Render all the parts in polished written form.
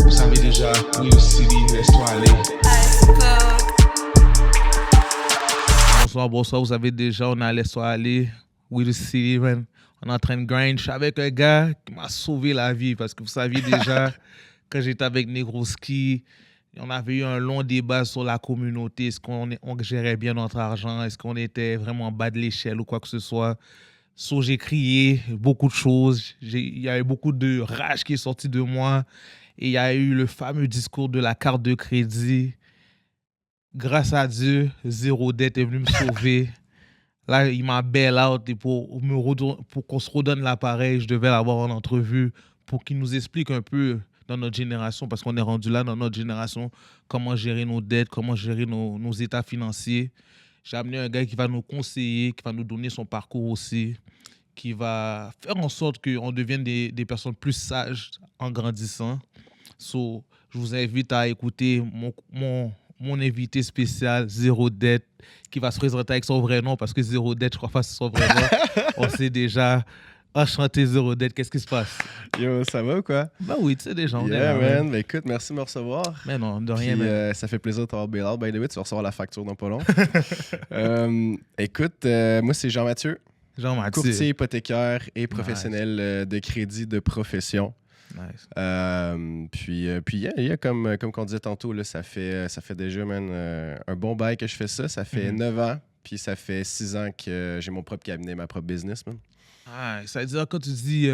Vous savez déjà, Will City, laisse-toi aller. Bonsoir, vous savez déjà, on a laisse-toi aller. Will City, man. On est en train de grind. Je suis avec un gars qui m'a sauvé la vie parce que vous saviez déjà, quand j'étais avec Negroski, on avait eu un long débat sur la communauté. Est-ce qu'on gérait bien notre argent? Est-ce qu'on était vraiment en bas de l'échelle ou quoi que ce soit? So, j'ai crié beaucoup de choses. Il y a eu beaucoup de rage qui est sortie de moi. Et il y a eu le fameux discours de la carte de crédit. Grâce à Dieu, Zéro Dette est venu me sauver. Là, il m'a bail out et pour qu'on se redonne l'appareil, je devais l'avoir en entrevue pour qu'il nous explique un peu dans notre génération, parce qu'on est rendu là dans notre génération, comment gérer nos dettes, comment gérer nos états financiers. J'ai amené un gars qui va nous conseiller, qui va nous donner son parcours aussi, qui va faire en sorte qu'on devienne des personnes plus sages en grandissant. So, je vous invite à écouter mon invité spécial, Zéro Dette, qui va se présenter avec son vrai nom, parce que Zéro Dette, je crois pas que c'est son vrai nom. On sait déjà. Enchanté, Zéro Dette, qu'est-ce qui se passe? Yo, ça va ou quoi? Ben oui, tu sais déjà. Yeah, man. Ben écoute, merci de me recevoir. Mais non, de rien. Puis, ça fait plaisir de t'avoir bail out. By the way, tu vas recevoir la facture dans pas long. Écoute, moi, c'est Jean-Mathieu. Jean-Mathieu. Courtier hypothécaire et professionnel de crédit de profession. Nice. Puis comme on disait tantôt, là, ça fait déjà, man, un bon bail que je fais ça. Ça fait 9 ans, puis ça fait 6 ans que j'ai mon propre cabinet, ma propre business, man. Ah, ça veut dire quand tu dis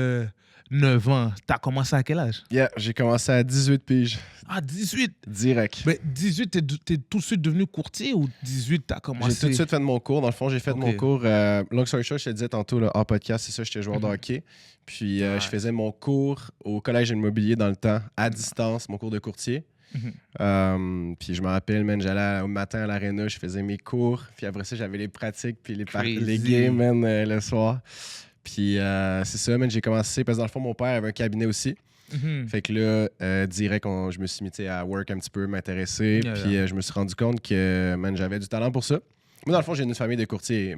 9 ans, t'as commencé à quel âge? Yeah, j'ai commencé à 18 piges. Ah, 18? Direct. Mais 18, t'es tout de suite devenu courtier ou 18, t'as commencé? J'ai tout de suite fait de mon cours. Dans le fond, j'ai fait de mon cours. Long story short, je te disais tantôt, en podcast, c'est ça, j'étais joueur de hockey. Puis je faisais mon cours au collège immobilier dans le temps, à distance, mon cours de courtier. Puis je me rappelle, man, j'allais au matin à l'aréna, je faisais mes cours. Puis après ça, j'avais les pratiques, puis les games, man, le soir. Puis c'est ça, man, j'ai commencé, parce que dans le fond, mon père avait un cabinet aussi. Fait que là, direct, je me suis mis à work un petit peu, m'intéresser. Puis je me suis rendu compte que, man, j'avais du talent pour ça. Moi, dans le fond, j'ai une famille de courtiers.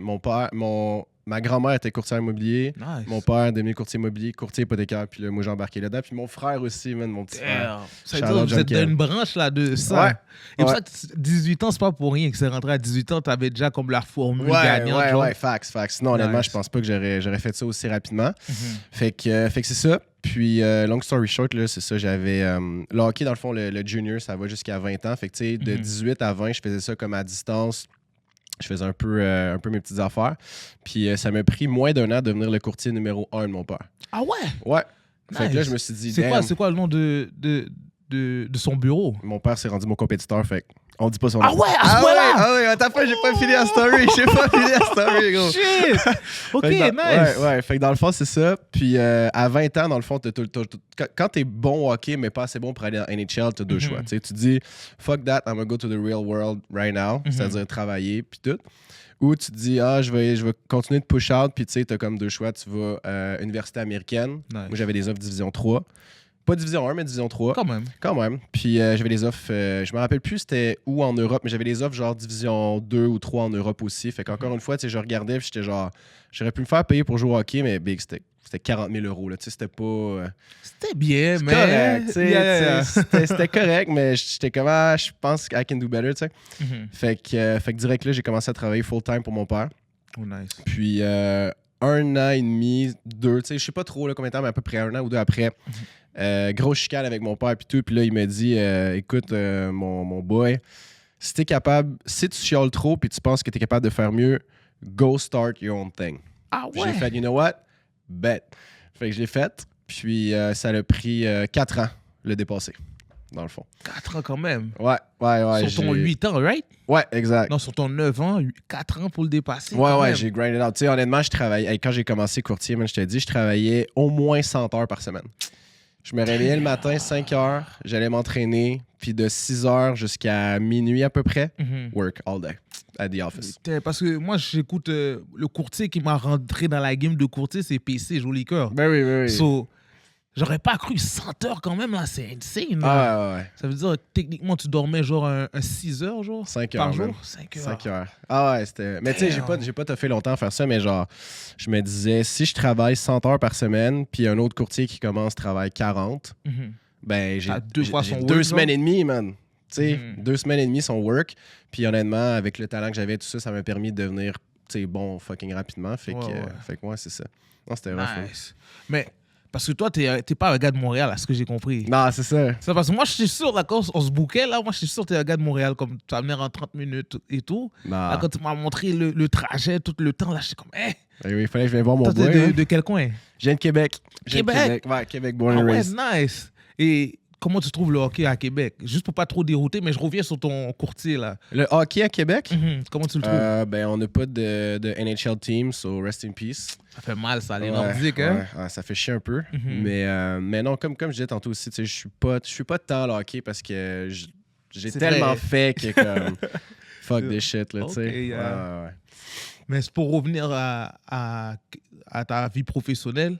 Ma grand-mère était courtière immobilier. Nice. Mon père est devenu courtier immobilier, courtier hypothécaire. Puis là, moi, j'ai embarqué là-dedans. Puis mon frère aussi, man, mon petit frère. Ça veut dire que vous êtes dans une branche là de ça. Ouais. Et pour ça, 18 ans, c'est pas pour rien que c'est rentré à 18 ans. T'avais déjà comme la formule gagnante. Ouais, facts. Sinon, honnêtement, je pense pas que j'aurais fait ça aussi rapidement. Fait que c'est ça. Puis, long story short, là, c'est ça, j'avais... le hockey, dans le fond, le junior, ça va jusqu'à 20 ans. Fait que, tu sais, de 18 à 20, je faisais ça comme à distance. Je faisais un peu mes petites affaires. Puis, ça m'a pris moins d'1 an de devenir le courtier numéro 1 de mon père. Ah ouais? Ouais. Nice. Fait que là, je me suis dit... C'est quoi le nom de son bureau? Mon père s'est rendu mon compétiteur, fait on dit pas son nom. Ah ouais, à ce point-là? Ah ouais, attends, j'ai pas fini la story. J'ai pas fini la story, gros. Shit! OK, nice. Ouais. Fait que dans le fond, c'est ça. Puis à 20 ans, dans le fond, quand t'es bon au hockey, mais pas assez bon pour aller en NHL, t'as deux choix. Tu dis, fuck that, I'm gonna go to the real world right now. C'est-à-dire travailler, puis tout. Ou tu te dis, je vais continuer de push out, puis tu sais, t'as comme deux choix. Tu vas à université américaine. Nice. Moi, j'avais des offres division 3. Pas division 1, mais division 3. Quand même. Puis j'avais des offres, je me rappelle plus c'était où en Europe, mais j'avais des offres genre division 2 ou 3 en Europe aussi. Fait qu'encore une fois, tu sais, je regardais, puis j'étais genre, j'aurais pu me faire payer pour jouer au hockey, mais big, c'était 40 000 €. Tu sais, c'était pas... C'était bien, mais... correct, tu sais. C'était correct, mais j'étais comme, je pense I can do better, tu sais. Fait que direct là, j'ai commencé à travailler full-time pour mon père. Oh, nice. Puis 1 an et demi, 2, tu sais, je sais pas trop là, combien de temps, mais à peu près 1 an ou 2 après... gros chicane avec mon père puis tout, puis là il me dit écoute mon boy, si t'es capable, si tu chiales trop puis tu penses que t'es capable de faire mieux, go start your own thing. Ah ouais. J'ai fait you know what, bet. Fait que je l'ai fait, puis ça a pris 4 ans le dépasser dans le fond. 4 ans quand même. Ouais. Sur ton 8 ans, right? Ouais, exact. Non, sur ton 9 ans, 4 ans pour le dépasser. Ouais, j'ai grinded out. Tu sais, honnêtement, je travaillais, quand j'ai commencé courtier, je te dis, je travaillais au moins 100 heures par semaine. Je me réveillais le matin, 5 heures, j'allais m'entraîner, puis de 6 heures jusqu'à minuit à peu près, work all day at the office. Parce que moi, j'écoute le courtier qui m'a rentré dans la game de courtier, c'est PC, Joli Cœur. Ben oui. So, j'aurais pas cru 100 heures quand même, là, c'est insane. Là. Ouais. Ça veut dire que techniquement, tu dormais genre un 6 heures, genre 5 heures par jour? même. 5 heures. 5 heures. Ah ouais, c'était... Mais tu sais, j'ai pas fait longtemps à faire ça, mais genre, je me disais, si je travaille 100 heures par semaine, puis un autre courtier qui commence travaille 40, Ben, j'ai 2 fois son 2 work, semaines genre? et demie, man. Tu sais, 2 semaines et demie son work. Puis honnêtement, avec le talent que j'avais, tout ça, ça m'a permis de devenir bon fucking rapidement. Fait que ouais, c'est ça. Non, c'était vraiment Nice. Mais parce que toi, t'es pas un gars de Montréal, à ce que j'ai compris. Non, c'est ça. C'est parce que moi, je suis sûr, d'accord, on se bouquait là, moi, je suis sûr que t'es un gars de Montréal, comme tu vas venir en 30 minutes et tout. Non. Là, quand tu m'as montré le trajet, tout le temps, là, je suis comme, Eh oui, il fallait que je vienne voir mon toi, boy. t'es hein. de quel coin? Je viens de Québec. Québec? Ouais, Québec, born Ah and ouais, raised. nice. Et comment tu trouves le hockey à Québec? Juste pour pas trop dérouter, mais je reviens sur ton courtier, là. Le hockey à Québec? Comment tu le trouves? Ben, on n'a pas de NHL team, so rest in peace. Ça fait mal, ça, les Ouais, Nordiques, hein? ouais, ça fait chier un peu. Mais non, comme je disais tantôt aussi, je suis pas tant le hockey parce que j'ai C'est tellement vrai. fait que comme fuck this shit, là, tu sais. Ok, yeah. Ouais. Mais c'est pour revenir à ta vie professionnelle,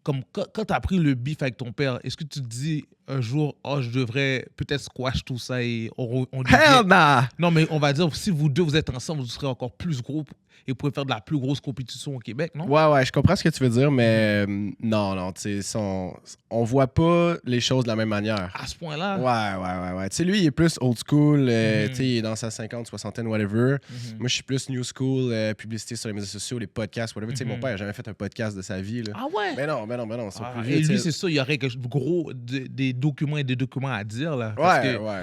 comme quand tu as pris le beef avec ton père, est-ce que tu te dis un jour, oh, je devrais peut-être squash tout ça et on devient- Hell nah! Non, mais on va dire, si vous deux, vous êtes ensemble, vous serez encore plus gros et vous pouvez faire de la plus grosse compétition au Québec, non? Ouais, je comprends ce que tu veux dire, mais non, tu sais, on voit pas les choses de la même manière. À ce point-là? Ouais. Tu sais, lui, il est plus old school, tu sais, il est dans sa 50, soixantaine, whatever. Moi, je suis plus new school, publicité sur les médias sociaux, les podcasts, whatever. Tu sais, mon père n'a jamais fait un podcast de sa vie, là. Ah ouais? Mais non, ils sont plus vieux, Et tu lui, sais. c'est ça, il y aurait des documents et des documents à dire, là. Parce que Ouais.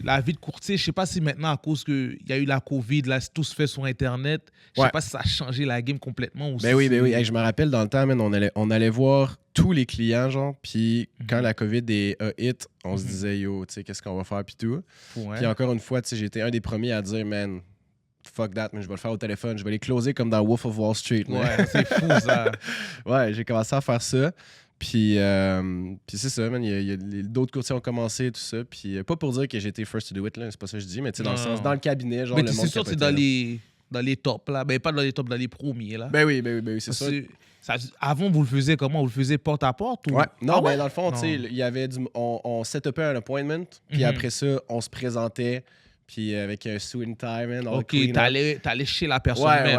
la vie de courtier, je sais pas si maintenant, à cause qu'il y a eu la COVID, là, tout se fait sur Internet, je sais Ouais. pas si ça a changé la game complètement. Ou Ben si oui. c'est- Hey, je me rappelle dans le temps, man, on allait voir tous les clients, genre, puis quand la COVID a hit, on se disait, yo, tu sais, qu'est-ce qu'on va faire, puis tout. Ouais. Puis encore une fois, tu sais, j'ai été un des premiers à dire, man, fuck that, mais je vais le faire au téléphone, je vais les closer comme dans Wolf of Wall Street. man. Ouais, c'est fou, ça. Ouais, j'ai commencé à faire ça. Puis c'est ça, man. D'autres courtiers ont commencé, tout ça. Puis pas pour dire que j'ai été first to do it, là, c'est pas ça que je dis, mais tu sais, dans le Non. sens, dans le cabinet, genre, Mais le monde c'est sûr que c'est capotait, dans les tops, là. Ben, pas dans les tops, dans les premiers, là. Ben oui, c'est Parce ça. que avant, vous le faisiez comment? Vous le faisiez porte à porte? Ou... Ouais. Non, Ah ben ouais? dans le fond, tu sais, Non. il y avait on setupait un appointment, puis après ça, on se présentait, puis avec un suit and tie, man. all Ok, clean up. t'allais chez la personne Ouais. même.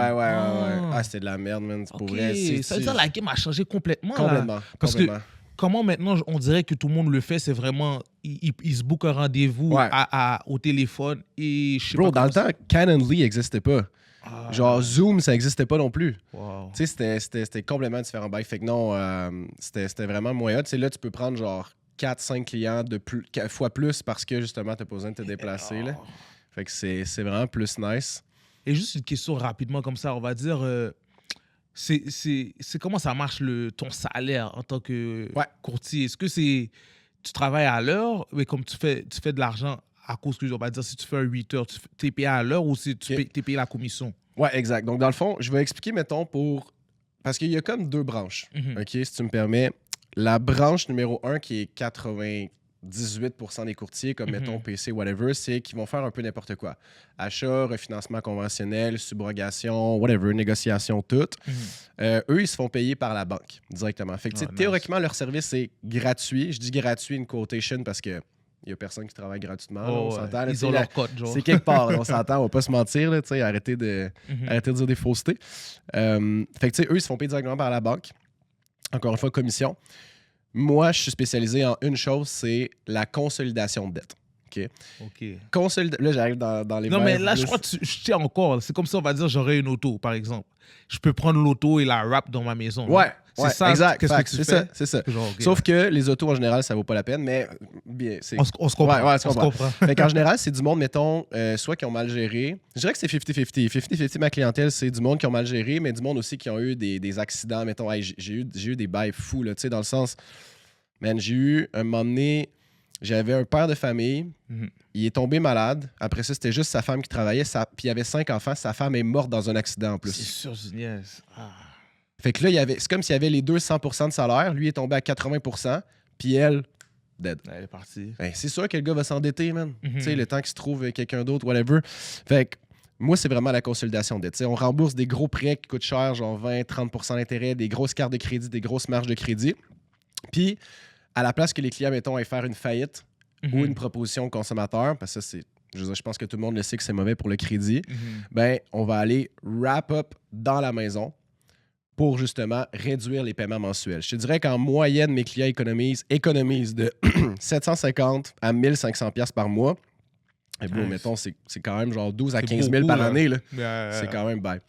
Ah, c'était de la merde, man. C'est pour Ok, vrai. ça veut dire que la game a changé complètement, là. Complètement. Parce que comment maintenant on dirait que tout le monde le fait, c'est vraiment, il se book un rendez-vous Ouais. au téléphone et je sais Bro, pas dans le comment temps, Calendly n'existait pas. Ah. Genre, Zoom, ça n'existait pas non plus. Wow. Tu sais, c'était complètement différent. Fait que non, c'était vraiment moyen. Tu sais, là, tu peux prendre genre 4-5 clients fois plus parce que justement, tu n'as pas besoin de te déplacer. Là. Fait que c'est vraiment plus nice. Et juste une question rapidement comme ça, on va dire, c'est comment ça marche ton salaire en tant que Ouais. courtier? Est-ce que tu travailles à l'heure, mais comme tu fais de l'argent à cause que, on va dire, si tu fais un 8 heures, tu es payé à l'heure ou si tu es payé la commission? Ouais, exact. Donc, dans le fond, je vais expliquer, mettons, parce qu'il y a comme 2 branches. Mhm. OK, si tu me permets. La branche numéro 1, qui est 98% des courtiers, comme mettons PC, whatever, c'est qu'ils vont faire un peu n'importe quoi. Achat, refinancement conventionnel, subrogation, whatever, négociation, tout. Eux, ils se font payer par la banque directement. Fait que, tu sais, nice. théoriquement, leur service est gratuit. Je dis gratuit, une quotation, parce que il n'y a personne qui travaille gratuitement. là, on s'entend. Là, tu Ils sais, ont la- leur cote, genre. c'est quelque part, là, on s'entend, on va pas se mentir, là, tu sais, arrêtez de dire des faussetés. Fait que, tu sais, eux, ils se font payer directement par la banque. Encore une fois, commission. Moi, je suis spécialisé en une chose, c'est la consolidation de dette. OK? OK. Là, j'arrive dans les Non, mais verbes là, plus- je crois que je tiens encore. C'est comme ça, on va dire, j'aurais une auto, par exemple. Je peux prendre l'auto et la wrap dans ma maison. Ouais, c'est ouais, ça. exact. Qu'est-ce que Fact, tu c'est fais? ça, c'est ça. Genre, ok, Sauf que les autos, en général, ça vaut pas la peine, mais bien, c'est... on se comprend. Ouais, on se on se comprend. comprend. Fait qu'en général, c'est du monde, mettons, soit qui ont mal géré. Je dirais que c'est 50-50. 50-50, ma clientèle, c'est du monde qui ont mal géré, mais du monde aussi qui ont eu des accidents. Mettons, hey, j'ai eu des bails fous, là, tu sais, dans le sens... Man, j'ai eu, un moment donné, j'avais un père de famille, il est tombé malade. Après ça, c'était juste sa femme qui travaillait, puis il avait 5 enfants. Sa femme est morte dans un accident en plus. C'est sûr, Zuniez. Fait que là, c'est comme s'il y avait les deux 100% de salaire. Lui est tombé à 80%, puis elle, dead. Elle est partie. Ben, c'est sûr que le gars va s'endetter, man. Mhm. Tu sais, le temps qu'il se trouve quelqu'un d'autre, whatever. Fait que moi, c'est vraiment la consolidation de dette. Tu sais, on rembourse des gros prêts qui coûtent cher, genre 20-30% d'intérêt, des grosses cartes de crédit, des grosses marges de crédit. Puis, à la place que les clients, mettons, aillent faire une faillite ou une proposition au consommateur, parce que ça, c'est... Je pense que tout le monde le sait que c'est mauvais pour le crédit. Ben, on va aller wrap up dans la maison. pour justement réduire les paiements mensuels. Je te dirais qu'en moyenne, mes clients économisent de 750 à 1500 pièces par mois. Et bon, mettons, c'est quand même genre 12 à 15 000 par année. Là. C'est quand même bye.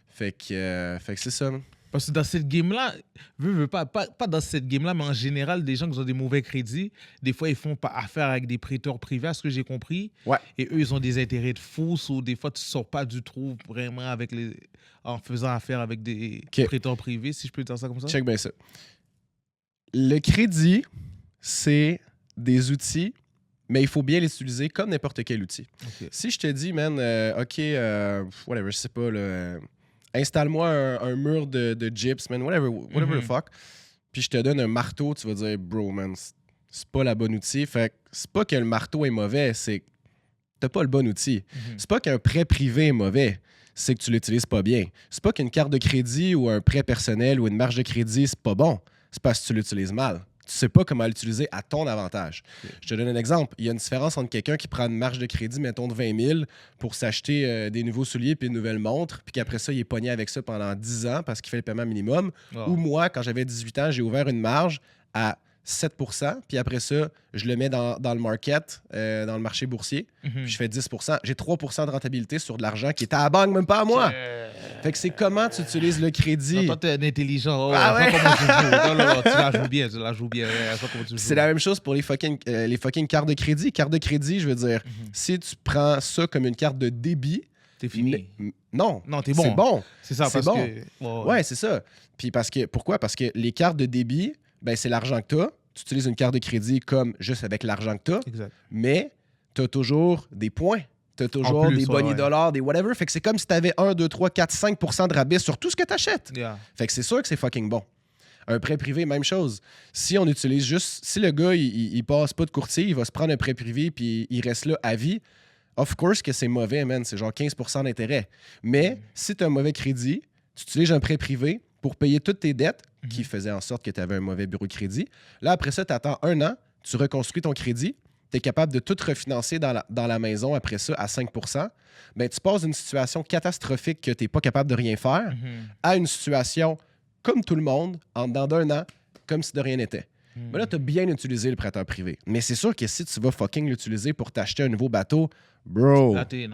Fait que c'est ça. Parce que dans cette game-là, pas dans cette game-là, mais en général, des gens qui ont des mauvais crédits, des fois, ils font pas affaire avec des prêteurs privés, à ce que j'ai compris. Ouais. Et eux, ils ont des intérêts de fous, ou des fois, tu ne sors pas du trou vraiment en faisant affaire avec des prêteurs privés, si je peux dire ça comme ça. Check bien ça. Le crédit, c'est des outils, mais il faut bien les utiliser comme n'importe quel outil. Okay. Si je te dis, man, whatever, je sais pas, installe-moi un mur de gyps, man, whatever the fuck. Puis je te donne un marteau, tu vas dire, bro, man, c'est pas la bonne outil. Fait que c'est pas que le marteau est mauvais, c'est que t'as pas le bon outil. C'est pas qu'un prêt privé est mauvais, c'est que tu l'utilises pas bien. C'est pas qu'une carte de crédit ou un prêt personnel ou une marge de crédit, c'est pas bon. C'est parce que tu l'utilises mal. Tu sais pas comment l'utiliser à ton avantage. Je te donne un exemple. Il y a une différence entre quelqu'un qui prend une marge de crédit, mettons, de 20 000 pour s'acheter des nouveaux souliers puis une nouvelle montre, puis qu'après ça, il est pogné avec ça pendant 10 ans parce qu'il fait le paiement minimum. Ou moi, quand j'avais 18 ans, j'ai ouvert une marge à 7 %, puis après ça, je le mets dans le market, dans le marché boursier, puis je fais 10 %. J'ai 3 % de rentabilité sur de l'argent qui est à la banque, même pas à moi. Fait que c'est comment tu utilises le crédit. Non, toi, t'es intelligent. Ah ouais? Comment tu joues. Non, tu la joues bien. C'est la même chose pour les fucking cartes de crédit. Carte de crédit, je veux dire, si tu prends ça comme une carte de débit, t'es fini. Non, t'es bon. C'est bon. C'est ça, parce bon. Que... Ouais, c'est ça. Puis pourquoi? Parce que les cartes de débit, ben, c'est l'argent que tu as. Tu utilises une carte de crédit comme juste avec l'argent que tu as. Exact. Mais tu as toujours des points. Tu as toujours des bonnies dollars, des whatever. Fait que c'est comme si tu avais 1, 2, 3, 4, 5 % de rabais sur tout ce que tu achètes. Yeah. Fait que c'est sûr que c'est fucking bon. Un prêt privé, même chose. Si on utilise juste... Si le gars, il passe pas de courtier, il va se prendre un prêt privé puis il reste là à vie, of course que c'est mauvais, man. C'est genre 15 % d'intérêt. Mais si tu as un mauvais crédit, tu utilises un prêt privé pour payer toutes tes dettes qui faisaient en sorte que tu avais un mauvais bureau de crédit. Là, après ça, tu attends 1 an, tu reconstruis ton crédit, tu es capable de tout refinancer dans la maison après ça à 5 %. Ben, tu passes d'une situation catastrophique que tu n'es pas capable de rien faire à une situation comme tout le monde, en dedans d'1 an, comme si de rien n'était. Mais là, tu as bien utilisé le prêteur privé. Mais c'est sûr que si tu vas fucking l'utiliser pour t'acheter un nouveau bateau, bro, là, t'es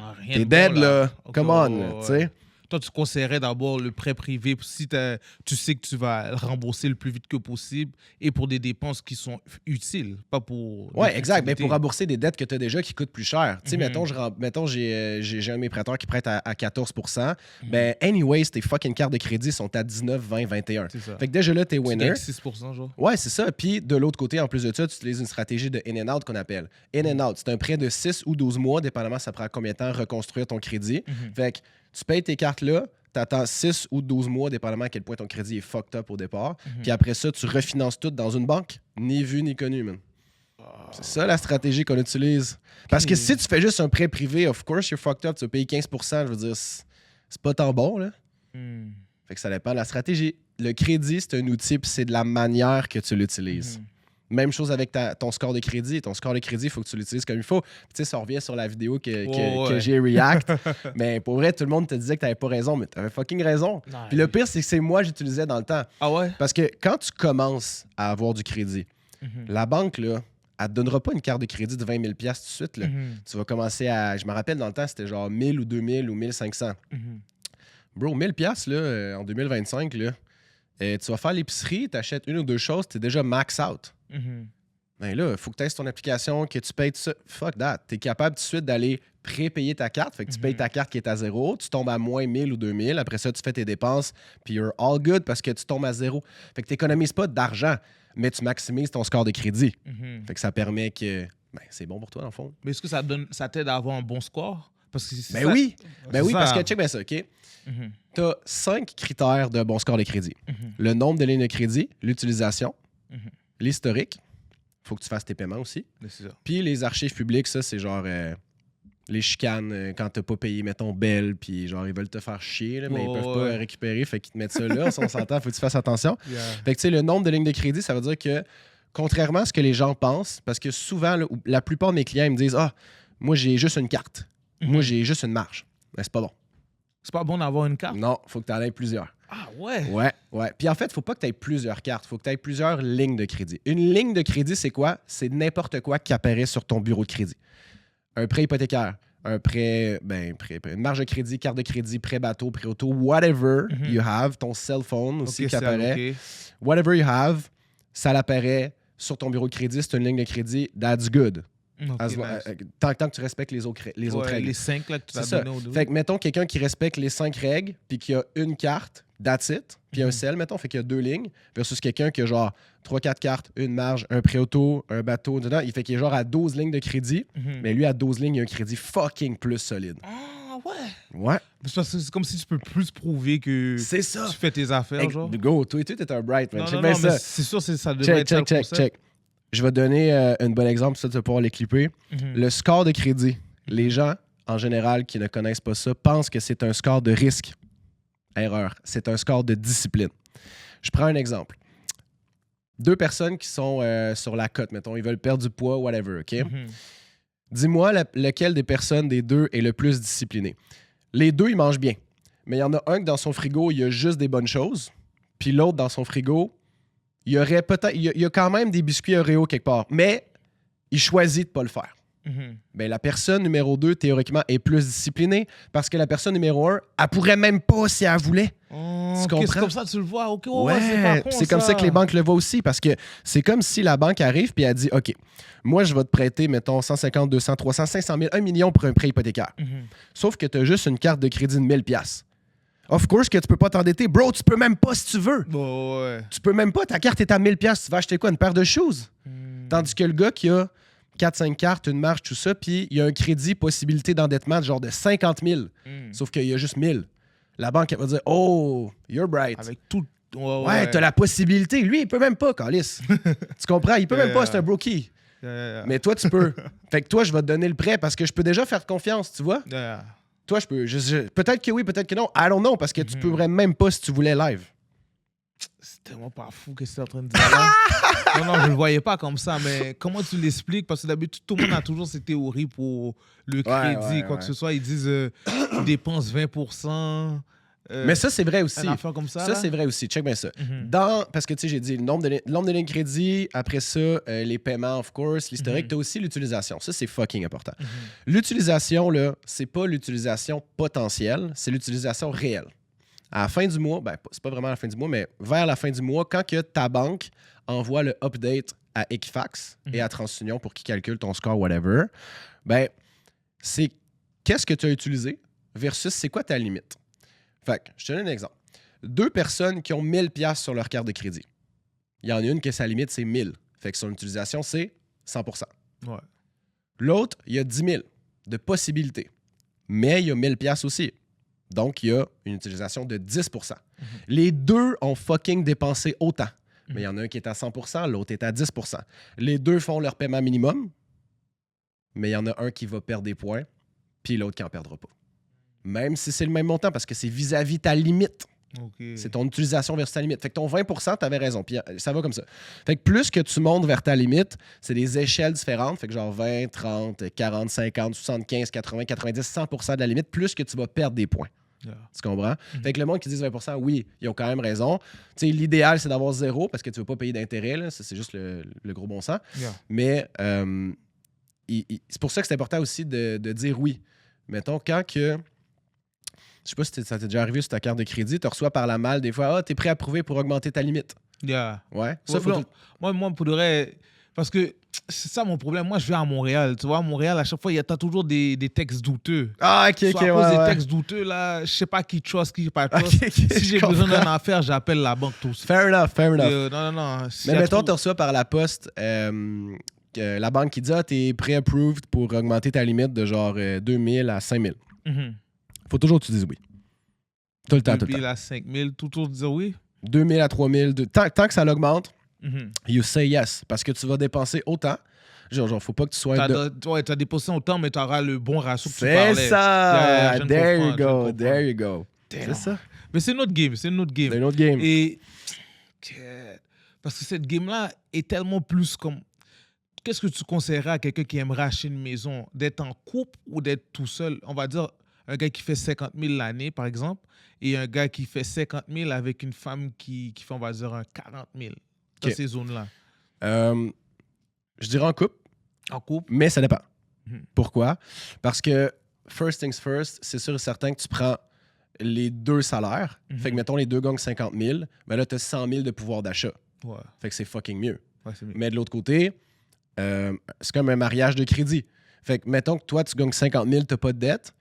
dead, là. Come on, tu sais. Toi, tu conseillerais d'abord le prêt privé si tu sais que tu vas le rembourser le plus vite que possible et pour des dépenses qui sont utiles, pas pour... Oui, exact. Mais pour rembourser des dettes que tu as déjà qui coûtent plus cher. Tu sais, mettons, j'ai un de mes prêteurs qui prête à 14 %. Ben, anyways, tes fucking cartes de crédit sont à 19, 20, 21. C'est ça. Fait que déjà là, t'es winner. 6 % genre. Ouais, c'est ça. Puis de l'autre côté, en plus de ça, tu utilises une stratégie de in and out qu'on appelle. In and out, c'est un prêt de 6 ou 12 mois, dépendamment ça prend combien de temps reconstruire ton crédit. Fait que tu payes tes cartes là, tu attends 6 ou 12 mois, dépendamment à quel point ton crédit est fucked up au départ. Puis après ça, tu refinances tout dans une banque. Ni vu ni connu, man. C'est ça la stratégie qu'on utilise. Parce que si tu fais juste un prêt privé, of course, you're fucked up. Tu vas payer 15 %. Je veux dire, c'est pas tant bon, là. Fait que ça dépend de la stratégie. Le crédit, c'est un outil, puis c'est de la manière que tu l'utilises. Même chose avec ton score de crédit. Ton score de crédit, il faut que tu l'utilises comme il faut. Tu sais, ça revient sur la vidéo que j'ai react. Mais pour vrai, tout le monde te disait que t'avais pas raison, mais t'avais fucking raison. Non, puis le pire, c'est que c'est moi que j'utilisais dans le temps. Ah ouais? Parce que quand tu commences à avoir du crédit, la banque, là, elle te donnera pas une carte de crédit de 20 000 $ tout de suite. Là. Tu vas commencer à... Je me rappelle, dans le temps, c'était genre 1000 ou 2000 ou 1500. Bro, 1000 $ là, en 2025, là, tu vas faire l'épicerie, tu achètes 1 ou 2 choses, tu es déjà max out. Ben là, il faut que tu aies ton application, que tu payes tout ça. Fuck that. Tu es capable tout de suite d'aller prépayer ta carte. Fait que tu payes ta carte qui est à 0, tu tombes à moins 1000 ou 2000. Après ça, tu fais tes dépenses, puis you're all good parce que tu tombes à 0. Fait que tu n'économises pas d'argent, mais tu maximises ton score de crédit. Fait que ça permet que ben, c'est bon pour toi, dans le fond. Mais est-ce que ça t'aide à avoir un bon score? Parce que ben oui, parce que check bien ça, OK? Tu as 5 critères de bon score de crédit. Le nombre de lignes de crédit, l'utilisation, l'historique, il faut que tu fasses tes paiements aussi. Puis les archives publiques, ça, c'est genre les chicanes quand t'as pas payé, mettons, Bell, puis genre, ils veulent te faire chier, là, mais ils peuvent pas récupérer, fait qu'ils te mettent ça là. Si on s'entend, faut que tu fasses attention. Fait que tu sais, le nombre de lignes de crédit, ça veut dire que, contrairement à ce que les gens pensent, parce que souvent, là, la plupart de mes clients ils me disent « Ah, moi, j'ai juste une carte. Moi, j'ai juste une marge. » Mais c'est pas bon. C'est pas bon d'avoir une carte? Non, faut que tu en aies plusieurs. Ah ouais? Ouais. Puis en fait, il ne faut pas que tu aies plusieurs cartes. Il faut que tu aies plusieurs lignes de crédit. Une ligne de crédit, c'est quoi? C'est n'importe quoi qui apparaît sur ton bureau de crédit. Un prêt hypothécaire, un prêt, une marge de crédit, carte de crédit, prêt bateau, prêt auto, whatever you have, ton cell phone aussi qui apparaît. Whatever you have, ça l'apparaît sur ton bureau de crédit, c'est une ligne de crédit, that's good. Tant que tu respectes les autres règles. Les 5 là, que tu as donné au dos. Fait que mettons quelqu'un qui respecte les 5 règles, puis qui a une carte, that's it, puis un cell, mettons, fait qu'il y a 2 lignes, versus quelqu'un qui a genre 3-4 cartes, une marge, un prêt auto, un bateau, dedans, il fait qu'il est genre à 12 lignes de crédit, mais lui, à 12 lignes, il a un crédit fucking plus solide. Ah ouais? Ouais. C'est comme si tu peux plus prouver que c'est ça. Tu fais tes affaires, genre. Go, toi et tout, t'es un bright, man. Non, mais c'est sûr, ça devrait être check. Je vais donner un bon exemple, ça, tu vas pouvoir les clipper. Le score de crédit. Les gens, en général, qui ne connaissent pas ça, pensent que c'est un score de risque. Erreur. C'est un score de discipline. Je prends un exemple. 2 personnes qui sont sur la cote, mettons, ils veulent perdre du poids, whatever, OK? Dis-moi lequel des personnes des 2 est le plus discipliné. Les 2, ils mangent bien. Mais il y en a un que dans son frigo, il y a juste des bonnes choses. Puis l'autre, dans son frigo, il y a quand même des biscuits Oreo quelque part, mais il choisit de ne pas le faire. Ben, la personne numéro 2, théoriquement, est plus disciplinée parce que la personne numéro 1, elle pourrait même pas si elle voulait. Tu comprends? C'est comme ça que tu le vois. C'est comme ça que les banques le voient aussi parce que c'est comme si la banque arrive et elle dit « OK, moi, je vais te prêter, mettons, 150, 200, 300, 500 000, 1 million pour un prêt hypothécaire. Sauf que tu as juste une carte de crédit de 1000 $. Of course que tu peux pas t'endetter. Bro, tu peux même pas si tu veux. Tu peux même pas. Ta carte est à 1000 $. Tu vas acheter quoi? Une paire de shoes? Tandis que le gars qui a 4-5 cartes, une marge, tout ça, puis il y a un crédit, possibilité d'endettement de genre de 50 000. Sauf qu'il y a juste 1000. La banque, elle va dire « Oh, you're bright. » Avec tout... Ouais, t'as la possibilité. Lui, il peut même pas, Calice. Tu comprends? Il peut même pas, c'est un brokey. Mais toi, tu peux. Fait que toi, je vais te donner le prêt parce que je peux déjà faire confiance, tu vois? Toi, je peux. Peut-être que oui, peut-être que non. I don't know, parce que tu pourrais même pas si tu voulais live. C'est tellement pas fou que c'est en train de dire là. Non, je le voyais pas comme ça, mais comment tu l'expliques? Parce que d'habitude, tout le monde a toujours ces théories pour le crédit, quoi que ce soit. Ils disent dépense 20%. Mais ça, c'est vrai aussi. Une affaire comme ça, ça, c'est vrai aussi. Check bien ça. Parce que, tu sais, j'ai dit le nombre de lignes de crédit, après ça, les paiements, of course, l'historique, tu as aussi l'utilisation. Ça, c'est fucking important. L'utilisation, là, c'est pas l'utilisation potentielle, c'est l'utilisation réelle. À la fin du mois, ben, c'est pas vraiment à la fin du mois, mais vers la fin du mois, quand que ta banque envoie le update à Equifax et à TransUnion pour qu'ils calculent ton score, whatever, ben, c'est qu'est-ce que tu as utilisé versus c'est quoi ta limite. Fait que, je te donne un exemple. 2 personnes qui ont 1000 $ sur leur carte de crédit. Il y en a une que sa limite, c'est 1000. Fait que son utilisation, c'est 100%. Ouais. L'autre, il y a 10 000 de possibilités. Mais il y a 1000 $ aussi. Donc, il y a une utilisation de 10%. Les 2 ont fucking dépensé autant. Mais il y en a un qui est à 100%, l'autre est à 10%. Les 2 font leur paiement minimum, mais il y en a un qui va perdre des points, puis l'autre qui n'en perdra pas. Même si c'est le même montant, parce que c'est vis-à-vis ta limite. C'est ton utilisation versus ta limite. Fait que ton 20%, tu avais raison. Puis ça va comme ça. Fait que plus que tu montes vers ta limite, c'est des échelles différentes. Fait que genre 20, 30, 40, 50, 75, 80, 90, 100% de la limite, plus que tu vas perdre des points. Tu comprends? Fait que le monde qui dit 20%, oui, ils ont quand même raison. Tu sais, l'idéal, c'est d'avoir 0 parce que tu ne veux pas payer d'intérêt. Là. C'est juste le gros bon sens. Mais c'est pour ça que c'est important aussi de dire oui. Mettons, quand que... Je sais pas si ça t'est déjà arrivé sur ta carte de crédit, tu reçois par la malle des fois, t'es prêt à prouver pour augmenter ta limite. Ouais. Ça, faut moi, pour de vrai, parce que c'est ça mon problème. Moi, je vais à Montréal. Tu vois, à Montréal, à chaque fois, t'as toujours des textes douteux. Ah, ok, à cause des textes douteux, là, je sais pas qui trust, qui pas trust. Si j'ai besoin d'une affaire, j'appelle la banque tout. Fair enough. Non. Mais mettons, tu reçois par la poste la banque qui dit, t'es pré-approved pour augmenter ta limite de genre 2000 à 5000. Faut toujours que tu dises oui. Tout le temps. 2000 à 5000, toujours dire oui. 2000 à 3000. Tant que ça l'augmente, you say yes. Parce que tu vas dépenser autant. Genre faut pas que tu sois... Tu as dépensé autant, mais tu auras le bon ratio que tu parlais. C'est ça! There you go. C'est ça. Mais c'est notre game. C'est notre game. Et... Parce que cette game-là est tellement plus comme... Qu'est-ce que tu conseillerais à quelqu'un qui aimerait acheter une maison? D'être en couple ou d'être tout seul? On va dire... un gars qui fait 50 000 l'année, par exemple, et un gars qui fait 50 000 avec une femme qui fait, on va dire, un 40 000 dans ces zones-là? Je dirais en couple. En couple? Mais ça dépend. Mhm. Pourquoi? Parce que first things first, c'est sûr et certain que tu prends les 2 salaires. Fait que, mettons, les 2 gagnent 50 000, mais là, tu as 100 000 de pouvoir d'achat. Ouais. Fait que c'est fucking mieux. Ouais, c'est mieux. Mais de l'autre côté, c'est comme un mariage de crédit. Fait que, mettons que toi, tu gagnes 50 000, tu n'as pas de dette,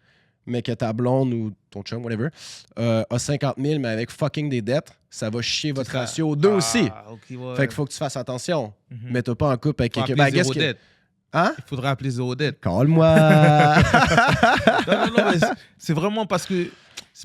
mais que ta blonde ou ton chum, whatever, a 50 000, mais avec fucking des dettes, ça va chier votre ratio 2 aussi. Okay, ouais. Fait qu'il faut que tu fasses attention. Mais t'as pas en couple avec quelqu'un. Ben, zéro dette. Hein? Il faudra appeler zéro dette. Calme-moi! non, mais c'est vraiment parce que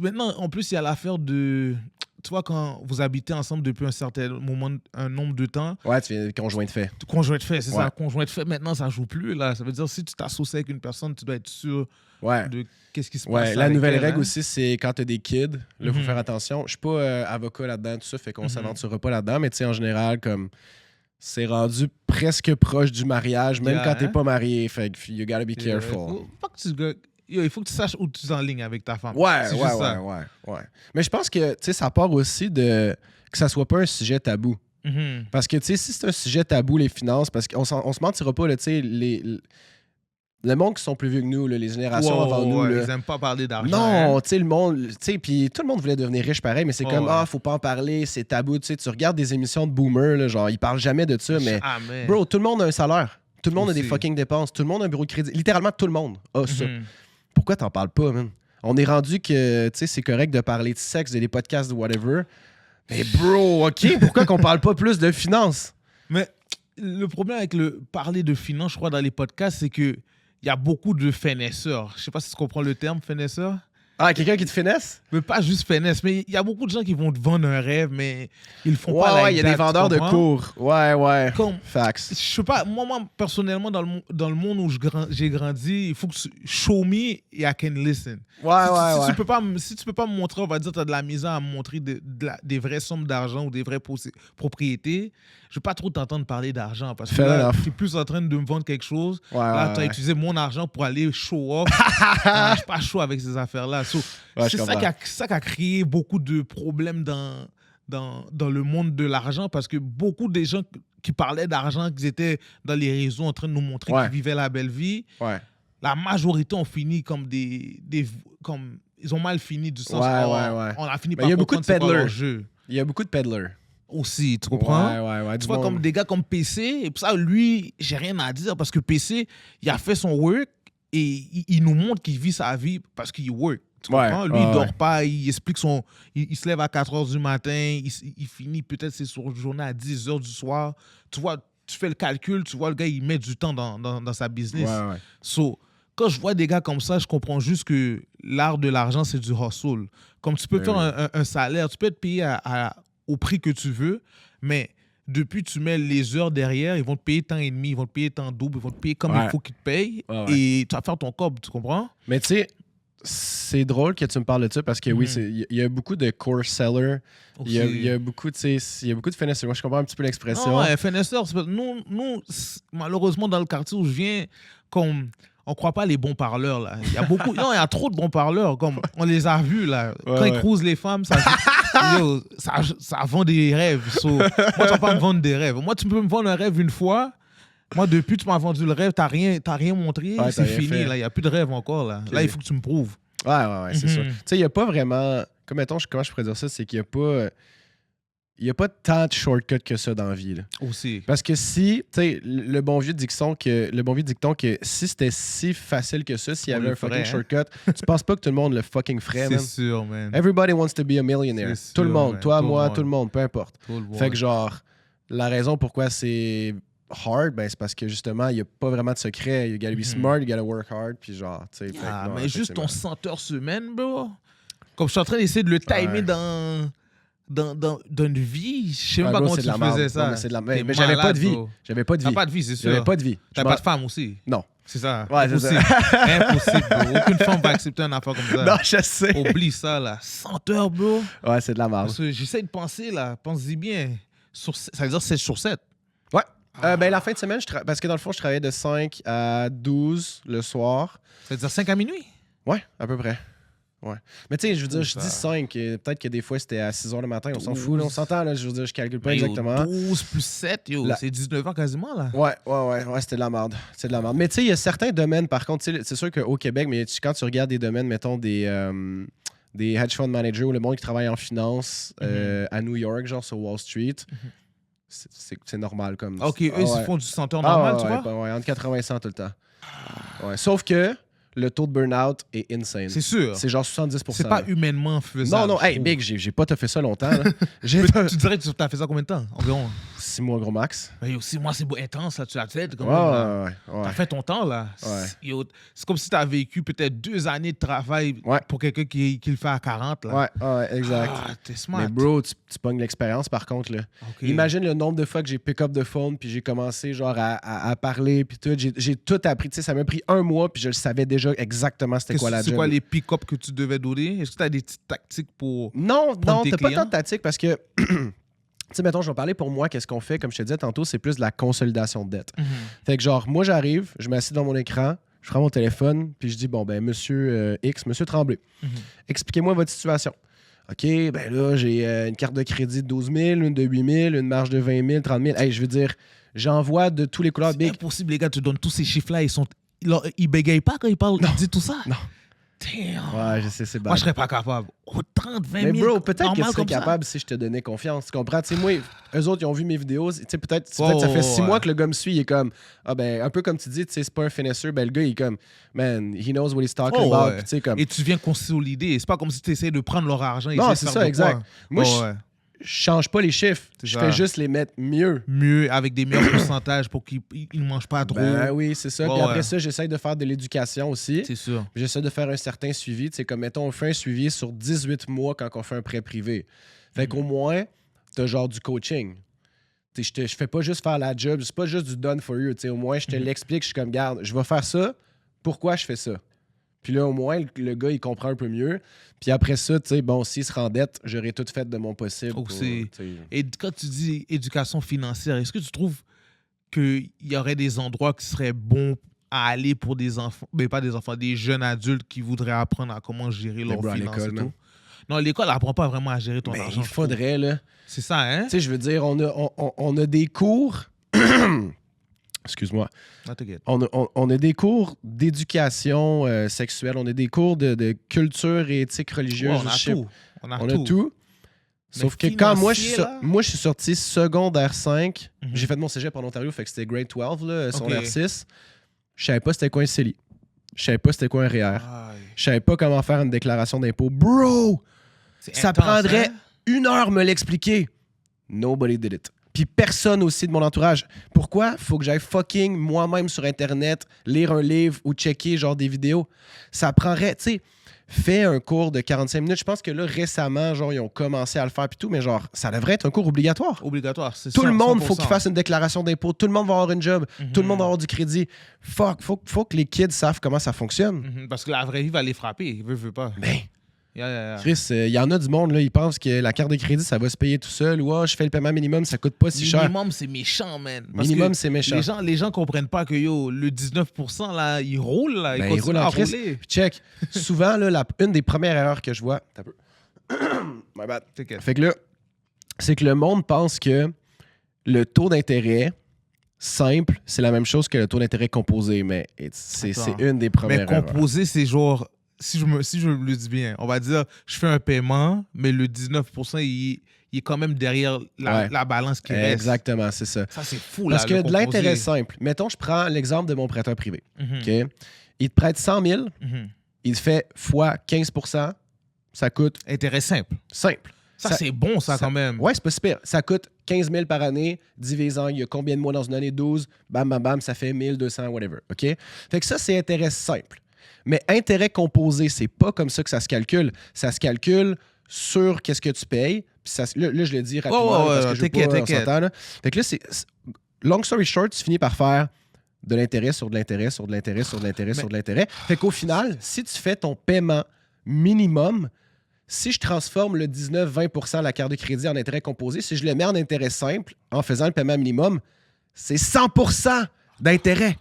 maintenant, en plus, il y a l'affaire de... Tu vois, quand vous habitez ensemble depuis un certain moment, un nombre de temps... Ouais, tu fais conjoint de fait. Conjoint de fait, c'est Ouais. ça. Conjoint de fait, maintenant, ça joue plus. Là. Ça veut dire, si tu t'associes avec une personne, tu dois être sûr Ouais. de qu'est-ce qui se passe. Ouais, la avec nouvelle elle, règle hein. aussi, c'est quand t'as des kids, là, il faut Mhm. faire attention. Je suis pas avocat là-dedans, tout ça, fait qu'on s'aventurera pas là-dedans, mais tu sais, en général, comme c'est rendu presque proche du mariage, même Yeah, quand t'es hein? pas marié. Fait que you gotta be Il careful. faut que tu saches où tu es en ligne avec ta femme. Ouais, C'est ouais, juste ça. ouais. Mais je pense que, tu sais, ça part aussi de que ça soit pas un sujet tabou. Mhm. Parce que, tu sais, si c'est un sujet tabou, les finances, parce qu'on se mentira pas, là, tu sais, le monde qui sont plus vieux que nous, là, les générations Ouais, avant nous, ouais, là, ils aiment pas parler d'argent. non, hein. tu sais, le monde, tu sais, puis tout le monde voulait devenir riche pareil, mais c'est Oh, comme, ouais. faut pas en parler, c'est tabou, tu sais, tu regardes des émissions de boomers, là, genre, ils parlent jamais de ça, mais, Jamais. bro, tout le monde a un salaire, tout le monde a des Aussi. fucking dépenses, tout le monde a un bureau de crédit, littéralement tout le monde a ça. Mhm. Pourquoi t'en parles pas, man? On est rendu que, tu sais, c'est correct de parler de sexe, des podcasts, de whatever, mais bro, OK, pourquoi qu'on parle pas plus de finances? Mais le problème avec le parler de finance, je crois, dans les podcasts, c'est que il y a beaucoup de finesseurs. Je sais pas si tu comprends le terme, finesseur. Ah, quelqu'un qui te finesse? Mais pas juste finesse, mais il y a beaucoup de gens qui vont te vendre un rêve, mais ils le font Ouais, pas. ouais, il y a des vendeurs de cours. Ouais. Comme, Facts. je sais pas, moi personnellement, dans le monde où j'ai grandi, il faut que tu show me et I can listen. Ouais, Si tu peux pas me montrer, on va dire, tu as de la misère à me montrer des vraies sommes d'argent ou des vraies propriétés, je veux pas trop t'entendre parler d'argent parce que Fair là, enough. tu es plus en train de me vendre quelque chose. Ouais, Là, ouais, tu as ouais. utilisé mon argent pour aller show off. Je suis pas chaud avec ces affaires-là. So, Ouais, je c'est comprends. ça qui a créé beaucoup de problèmes dans le monde de l'argent parce que beaucoup des gens qui parlaient d'argent, qui étaient dans les réseaux en train de nous montrer Ouais. qu'ils vivaient la belle vie, Ouais. la majorité ont fini comme comme ils ont mal fini du sens Ouais, où ouais. on a fini Mais par il y a beaucoup de comprendre c'est quoi peddlers. leur jeu. Il y a beaucoup de peddlers. Aussi, tu comprends? Ouais. Tu du vois, monde. comme des gars comme PC, et pour ça, lui, j'ai rien à dire parce que PC, il a fait son work et il nous montre qu'il vit sa vie parce qu'il work. Tu Ouais, comprends? Lui, ouais, il dort ouais. pas, il explique son. Il se lève à 4 h du matin, il finit peut-être ses journées à 10 h du soir. Tu vois, tu fais le calcul, tu vois, le gars, il met du temps dans sa business. Ouais. So, quand je vois des gars comme ça, je comprends juste que l'art de l'argent, c'est du hustle. Comme tu peux Ben faire un salaire, tu peux être payé au prix que tu veux, mais depuis tu mets les heures derrière, ils vont te payer tant et demi, ils vont te payer tant double, ils vont te payer comme Ouais. il faut qu'ils te payent, Ouais. et tu vas faire ton cob, tu comprends? Mais tu sais, c'est drôle que tu me parles de ça parce que oui, il y a beaucoup de course sellers. Il y a beaucoup, tu sais, il y a beaucoup de finesse. Moi, je comprends un petit peu l'expression. Non, ouais, finesseur, malheureusement, dans le quartier où je viens, comme on croit pas les bons parleurs, là. Il y a beaucoup, non, il y a trop de bons parleurs, comme on les a vus, là. Quand ils cruisent les femmes, ça vend des rêves. So, moi, tu vas pas me vendre des rêves. Moi, tu peux me vendre un rêve une fois. Moi, depuis que tu m'as vendu le rêve, t'as rien montré. Ouais, c'est t'as rien fini, fait. là. Il n'y a plus de rêve encore, là. Là, il faut que tu me prouves. Ouais, c'est Mhm. sûr. Tu sais, il n'y a pas vraiment. Comme mettons, comment je pourrais dire ça, c'est qu'il n'y a pas. Il n'y a pas tant de shortcuts que ça dans la vie. Là. Aussi. Parce que si, tu sais, le bon vieux dicton que si c'était si facile que ça, s'il y On avait le un fucking ferait, hein. shortcut, tu penses pas que tout le monde le fucking ferait, C'est man? sûr, man. Everybody wants to be a millionaire. C'est Tout le sûr, monde. man. Toi, Tout le moi, monde. tout le monde, peu importe. Tout le monde. Fait que genre, la raison pourquoi c'est hard, ben c'est parce que justement, il n'y a pas vraiment de secret. You gotta be smart, you gotta work hard, puis genre, tu sais. fait que Ah, non, mais juste ton effectivement. 100 heures semaine, bro. Comme je suis en train d'essayer de le timer Ouais. dans une vie, je sais même Ouais, pas bro, comment c'est tu de la merde. faisais Non, ça. mais c'est de la T'es mais j'avais pas malade, de vie. bro. J'avais pas de T'as vie. pas de vie, c'est sûr. J'avais pas de vie. T'as pas de femme aussi. Non. C'est ça. Ouais, c'est Impossible. Impossible, bro. Aucune femme va accepter une affaire comme ça. Non, je sais. Oublie ça, là. 100 heures, bro. Ouais, c'est de la merde. Parce que j'essaie de penser, là. Pense-y bien. Ça veut dire 7 sur 7. Ouais. Ben, la fin de semaine, parce que dans le fond, je travaillais de 5 à 12 le soir. Ça veut dire 5 à minuit. Ouais, à peu près. Ouais. Mais tu sais, je veux dire, je dis 5. Peut-être que des fois, c'était à 6 h le matin. On s'en fout, là, on s'entend. Là, je veux dire, je calcule pas exactement. 12 plus 7, c'est 19 ans quasiment, là. Ouais, c'était de la merde. C'est de la merde. Mais tu sais, il y a certains domaines, par contre, c'est sûr qu'au Québec, mais quand tu regardes des domaines, mettons des hedge fund managers ou le monde qui travaille en finance à New York, genre sur Wall Street, c'est normal comme. OK, eux, ils font du senteur normal, tu vois? Ouais, entre 80 et 100 tout le temps. Ouais. Sauf que le taux de burn-out est insane. C'est sûr. C'est genre 70%. C'est pas humainement faisable. Non, hey, Big, j'ai pas fait ça longtemps. Là. Tu dirais que tu as fait ça combien de temps, environ? 6 mois, gros max. Mais 6 mois, c'est intense, là. Tu l'as fait. Ouais. T'as fait ton temps, là. Ouais. C'est comme si tu as vécu peut-être 2 années de travail pour quelqu'un qui le fait à 40, là. Ouais, exact. Ah, t'es smart. Mais bro, tu pognes l'expérience, par contre, là. Okay. Imagine le nombre de fois que j'ai pick up the phone puis j'ai commencé, genre, à parler puis tout. J'ai tout appris. Tu sais, ça m'a pris 1 mois puis je le savais déjà exactement c'était quoi la job. C'est quoi les pick-up que tu devais donner? Est-ce que tu as des petites tactiques pour. Non, t'as pas tant de tactiques parce que. Tu sais, mettons, je vais parler pour moi, qu'est-ce qu'on fait, comme je te disais tantôt, c'est plus de la consolidation de dette. Fait que genre, moi, j'arrive, je m'assieds dans mon écran, je prends mon téléphone, puis je dis, bon, ben, monsieur X, monsieur Tremblay, expliquez-moi votre situation. OK, ben là, j'ai une carte de crédit de 12 000, une de 8 000, une marge de 20 000, 30 000. Hey, je veux dire, j'envoie de tous les couleurs. C'est impossible, les gars, tu donnes tous ces chiffres-là, ils bégayent pas quand ils parlent, ils disent tout ça? Non. Damn. Ouais, je sais, c'est bad. Moi, je serais pas capable. 30, 20 000. Mais bro, peut-être que tu serais capable si je te donnais confiance. Tu comprends? Tu sais, moi, eux autres, ils ont vu mes vidéos. Tu sais, peut-être, ça fait 6 mois que le gars me suit. Il est comme, un peu comme tu dis, tu sais, c'est pas un finisher. Ben, le gars, il est comme, man, he knows what he's talking about. Ouais. Puis, comme... Et tu viens consolider. C'est pas comme si tu essayais de prendre leur argent. Non, c'est ça, exact. Moi, je change pas les chiffres. Je fais juste les mettre mieux. Mieux, avec des meilleurs pourcentages pour qu'ils ne mangent pas trop. Ben oui, c'est ça. Puis après ça, j'essaie de faire de l'éducation aussi. C'est sûr. J'essaie de faire un certain suivi. Tu sais, comme, mettons, on fait un suivi sur 18 mois quand on fait un prêt privé. Fait qu'au moins, t'as genre du coaching. Je fais pas juste faire la job. C'est pas juste du done for you. Au moins, je te l'explique. Je suis comme, garde, je vais faire ça. Pourquoi je fais ça? Puis là, au moins, le gars, il comprend un peu mieux. Puis après ça, tu sais, bon, s'il se rend dette, j'aurai tout fait de mon possible. Et quand tu dis éducation financière, est-ce que tu trouves qu'il y aurait des endroits qui seraient bons à aller pour des enfants, mais pas des enfants, des jeunes adultes qui voudraient apprendre à comment gérer leurs finances et tout? Non, l'école n'apprend pas vraiment à gérer ton argent. Il faudrait, là. C'est ça, hein? Tu sais, je veux dire, on a des cours... Excuse-moi. On a des cours d'éducation sexuelle, on a des cours de culture et éthique religieuse. On a tout. Sauf que quand moi, je suis sorti secondaire 5, j'ai fait mon cégep en Ontario, fait que c'était grade 12, là, secondaire 6. Je savais pas c'était quoi un CELI. Je savais pas c'était quoi un REER. Je savais pas comment faire une déclaration d'impôt. Bro! Ça prendrait 1 heure me l'expliquer. Nobody did it. Puis personne aussi de mon entourage. Pourquoi? Faut que j'aille fucking moi-même sur Internet, lire un livre ou checker genre des vidéos. Ça prendrait, tu sais, fais un cours de 45 minutes. Je pense que là, récemment, genre, ils ont commencé à le faire puis tout, mais genre, ça devrait être un cours obligatoire. Obligatoire, c'est ça. Tout le monde, faut qu'il fasse une déclaration d'impôt. Tout le monde va avoir une job. Tout le monde va avoir du crédit. Faut que les kids savent comment ça fonctionne. Parce que la vraie vie va les frapper. Veut pas. Ben... Chris, il y en a du monde, là, ils pensent que la carte de crédit, ça va se payer tout seul. Ou je fais le paiement minimum, ça coûte pas si cher. Minimum, c'est méchant, man. Minimum, c'est méchant. Les gens comprennent pas que le 19%, là, il roule. Là, il roule en crise. Check. Souvent, là, une des premières erreurs que je vois... T'as peu. My bad. Fait que là, c'est que le monde pense que le taux d'intérêt simple, c'est la même chose que le taux d'intérêt composé. Mais c'est une des premières erreurs. Mais composé, c'est genre... Si je me le dis bien, on va dire, je fais un paiement, mais le 19%, il est quand même derrière la balance qui reste. Exactement, c'est ça. Ça, c'est fou, là. Parce que de l'intérêt simple, mettons, je prends l'exemple de mon prêteur privé. Okay? Il te prête 100 000, il te fait fois 15%, ça coûte... Intérêt simple. Simple. Ça c'est bon, ça, quand même. Ouais, c'est pas super. Ça coûte 15 000 par année, divisant, il y a combien de mois dans une année? 12, bam, bam, bam, ça fait 1200, whatever. OK? Fait que ça, c'est intérêt simple. Mais intérêt composé, c'est pas comme ça que ça se calcule. Ça se calcule sur qu'est-ce que tu payes. Puis ça, là, je le dis rapidement parce que je veux pas, on s'entend, là. Fait que là, long story short, tu finis par faire de l'intérêt sur de l'intérêt sur de l'intérêt sur de l'intérêt sur de l'intérêt. Fait qu'au final, si tu fais ton paiement minimum, si je transforme le 19-20% de la carte de crédit en intérêt composé, si je le mets en intérêt simple en faisant le paiement minimum, c'est 100% d'intérêt.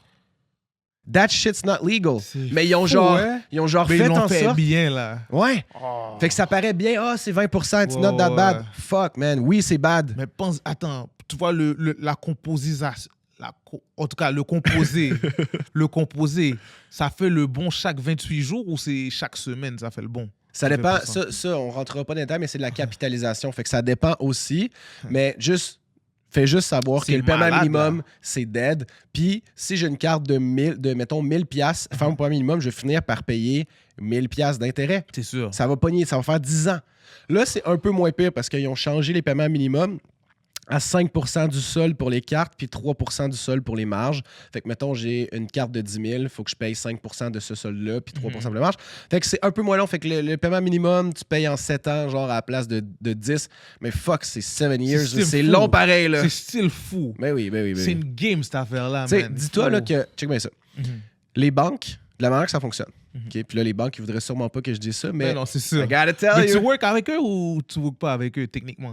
That shit's not legal. Mais ils ont fou, genre, hein? ils ont genre Mais fait ils l'ont en fait sorte. bien, là. Ouais. Fait que ça paraît bien. C'est 20%, it's not that bad. Fuck, man. Oui, c'est bad. Mais attends, tu vois, la composition, en tout cas, le composé, le composé, ça fait le bon chaque 28 jours ou c'est chaque semaine, ça fait le bon? Ça dépend. Ça, on rentrera pas dans les détails, mais c'est de la capitalisation. Fait que ça dépend aussi. Mais fais juste savoir que le paiement minimum, c'est dead. Puis, si j'ai une carte mettons, 1000 pièces, faire mon paiement minimum, je vais finir par payer 1000 pièces d'intérêt. C'est sûr. Ça va pogner, ça va faire 10 ans. Là, c'est un peu moins pire parce qu'ils ont changé les paiements minimums à 5% du sol pour les cartes puis 3% du sol pour les marges. Fait que, mettons, j'ai une carte de 10 000, il faut que je paye 5% de ce sol-là puis 3% pour les marges. Fait que c'est un peu moins long. Fait que le paiement minimum, tu payes en 7 ans, genre à la place de 10. Mais fuck, c'est 7 years. C'est long pareil, là. C'est style fou. Ben oui. C'est une game, cette affaire-là, man. Dis-toi là, que... Check bien ça. Les banques, de la manière que ça fonctionne. Okay? Puis là, les banques, ils voudraient sûrement pas que je dise ça, mais non, c'est sûr. I gotta tell mais you. tu work avec eux ou tu work pas avec eux, techniquement?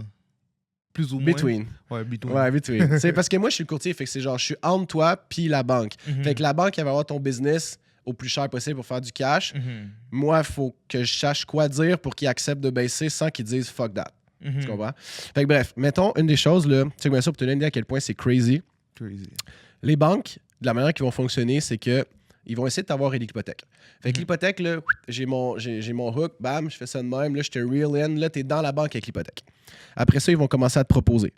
Plus ou moins? Between. Ouais, between. Ouais, between. C'est parce que moi, je suis le courtier, fait que c'est genre, je suis entre toi puis la banque. Fait que la banque, elle va avoir ton business au plus cher possible pour faire du cash. Moi, il faut que je sache quoi dire pour qu'ils acceptent de baisser sans qu'ils disent « fuck that ». Tu comprends? Fait que bref, mettons, une des choses, là, tu sais bien ça pour te donner une idée à quel point c'est crazy. Les banques, de la manière qu'ils vont fonctionner, c'est que ils vont essayer de t'avoir une hypothèque. Fait que l'hypothèque, là, j'ai mon hook, bam, je fais ça de même, là, je te reel in, là, t'es dans la banque avec l'hypothèque. Après ça, ils vont commencer à te proposer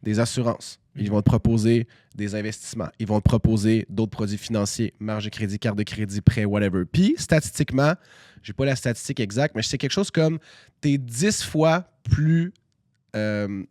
des assurances. Ils vont te proposer des investissements. Ils vont te proposer d'autres produits financiers, marge de crédit, carte de crédit, prêt, whatever. Puis, statistiquement, j'ai pas la statistique exacte, mais c'est quelque chose comme t'es 10 fois plus... il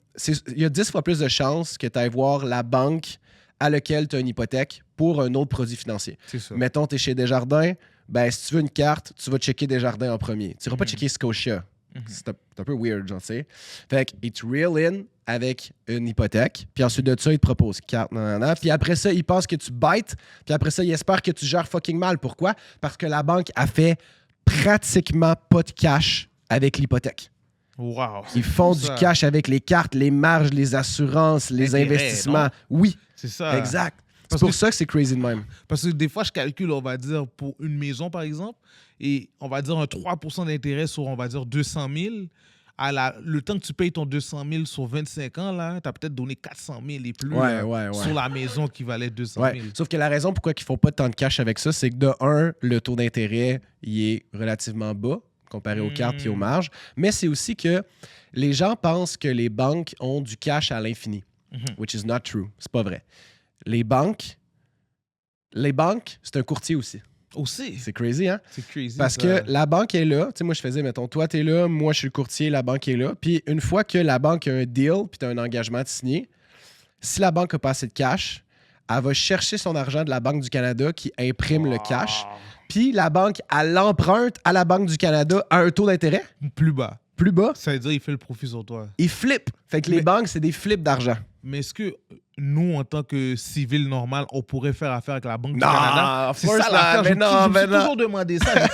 y a 10 fois plus de chances que tu ailles voir la banque à laquelle tu as une hypothèque pour un autre produit financier. Mettons, tu es chez Desjardins, ben, si tu veux une carte, tu vas checker Desjardins en premier. Tu ne vas pas checker Scotia. C'est un peu weird, genre, tu sais. Fait qu'ils te reel in avec une hypothèque, puis ensuite de ça, ils te proposent carte, puis après ça, ils pensent que tu bites, puis après ça, ils espèrent que tu gères fucking mal. Pourquoi? Parce que la banque a fait pratiquement pas de cash avec l'hypothèque. Wow, ils font du cash avec les cartes, les marges, les assurances, les investissements. Non? Oui. C'est ça. Exact. C'est pour ça que c'est crazy de même. Parce que des fois, je calcule, on va dire, pour une maison, par exemple, et on va dire un 3% d'intérêt sur, on va dire, 200 000. Le temps que tu payes ton 200 000 sur 25 ans, là, tu as peut-être donné 400 000 et plus sur la maison qui valait 200 000. Sauf que la raison pourquoi ils ne font pas tant de cash avec ça, c'est que de un, le taux d'intérêt il est relativement bas comparé aux cartes et aux marges. Mais c'est aussi que les gens pensent que les banques ont du cash à l'infini. Which is not true. C'est pas vrai. Les banques, c'est un courtier aussi. Aussi? C'est crazy, hein? C'est crazy. Parce que la banque est là. Tu sais, moi, je faisais, mettons, toi, t'es là, moi, je suis le courtier, la banque est là. Puis une fois que la banque a un deal, puis t'as un engagement de signer, si la banque a pas assez de cash, elle va chercher son argent de la Banque du Canada qui imprime le cash. Puis la banque, elle l'emprunte à la Banque du Canada à un taux d'intérêt plus bas. Plus bas. Ça veut dire qu'il fait le profit sur toi. Il flippe. Fait que les banques, c'est des flips d'argent. Mais est-ce que nous, en tant que civil normal, on pourrait faire affaire avec la Banque du Canada? C'est ça l'affaire. J'ai toujours demandé ça.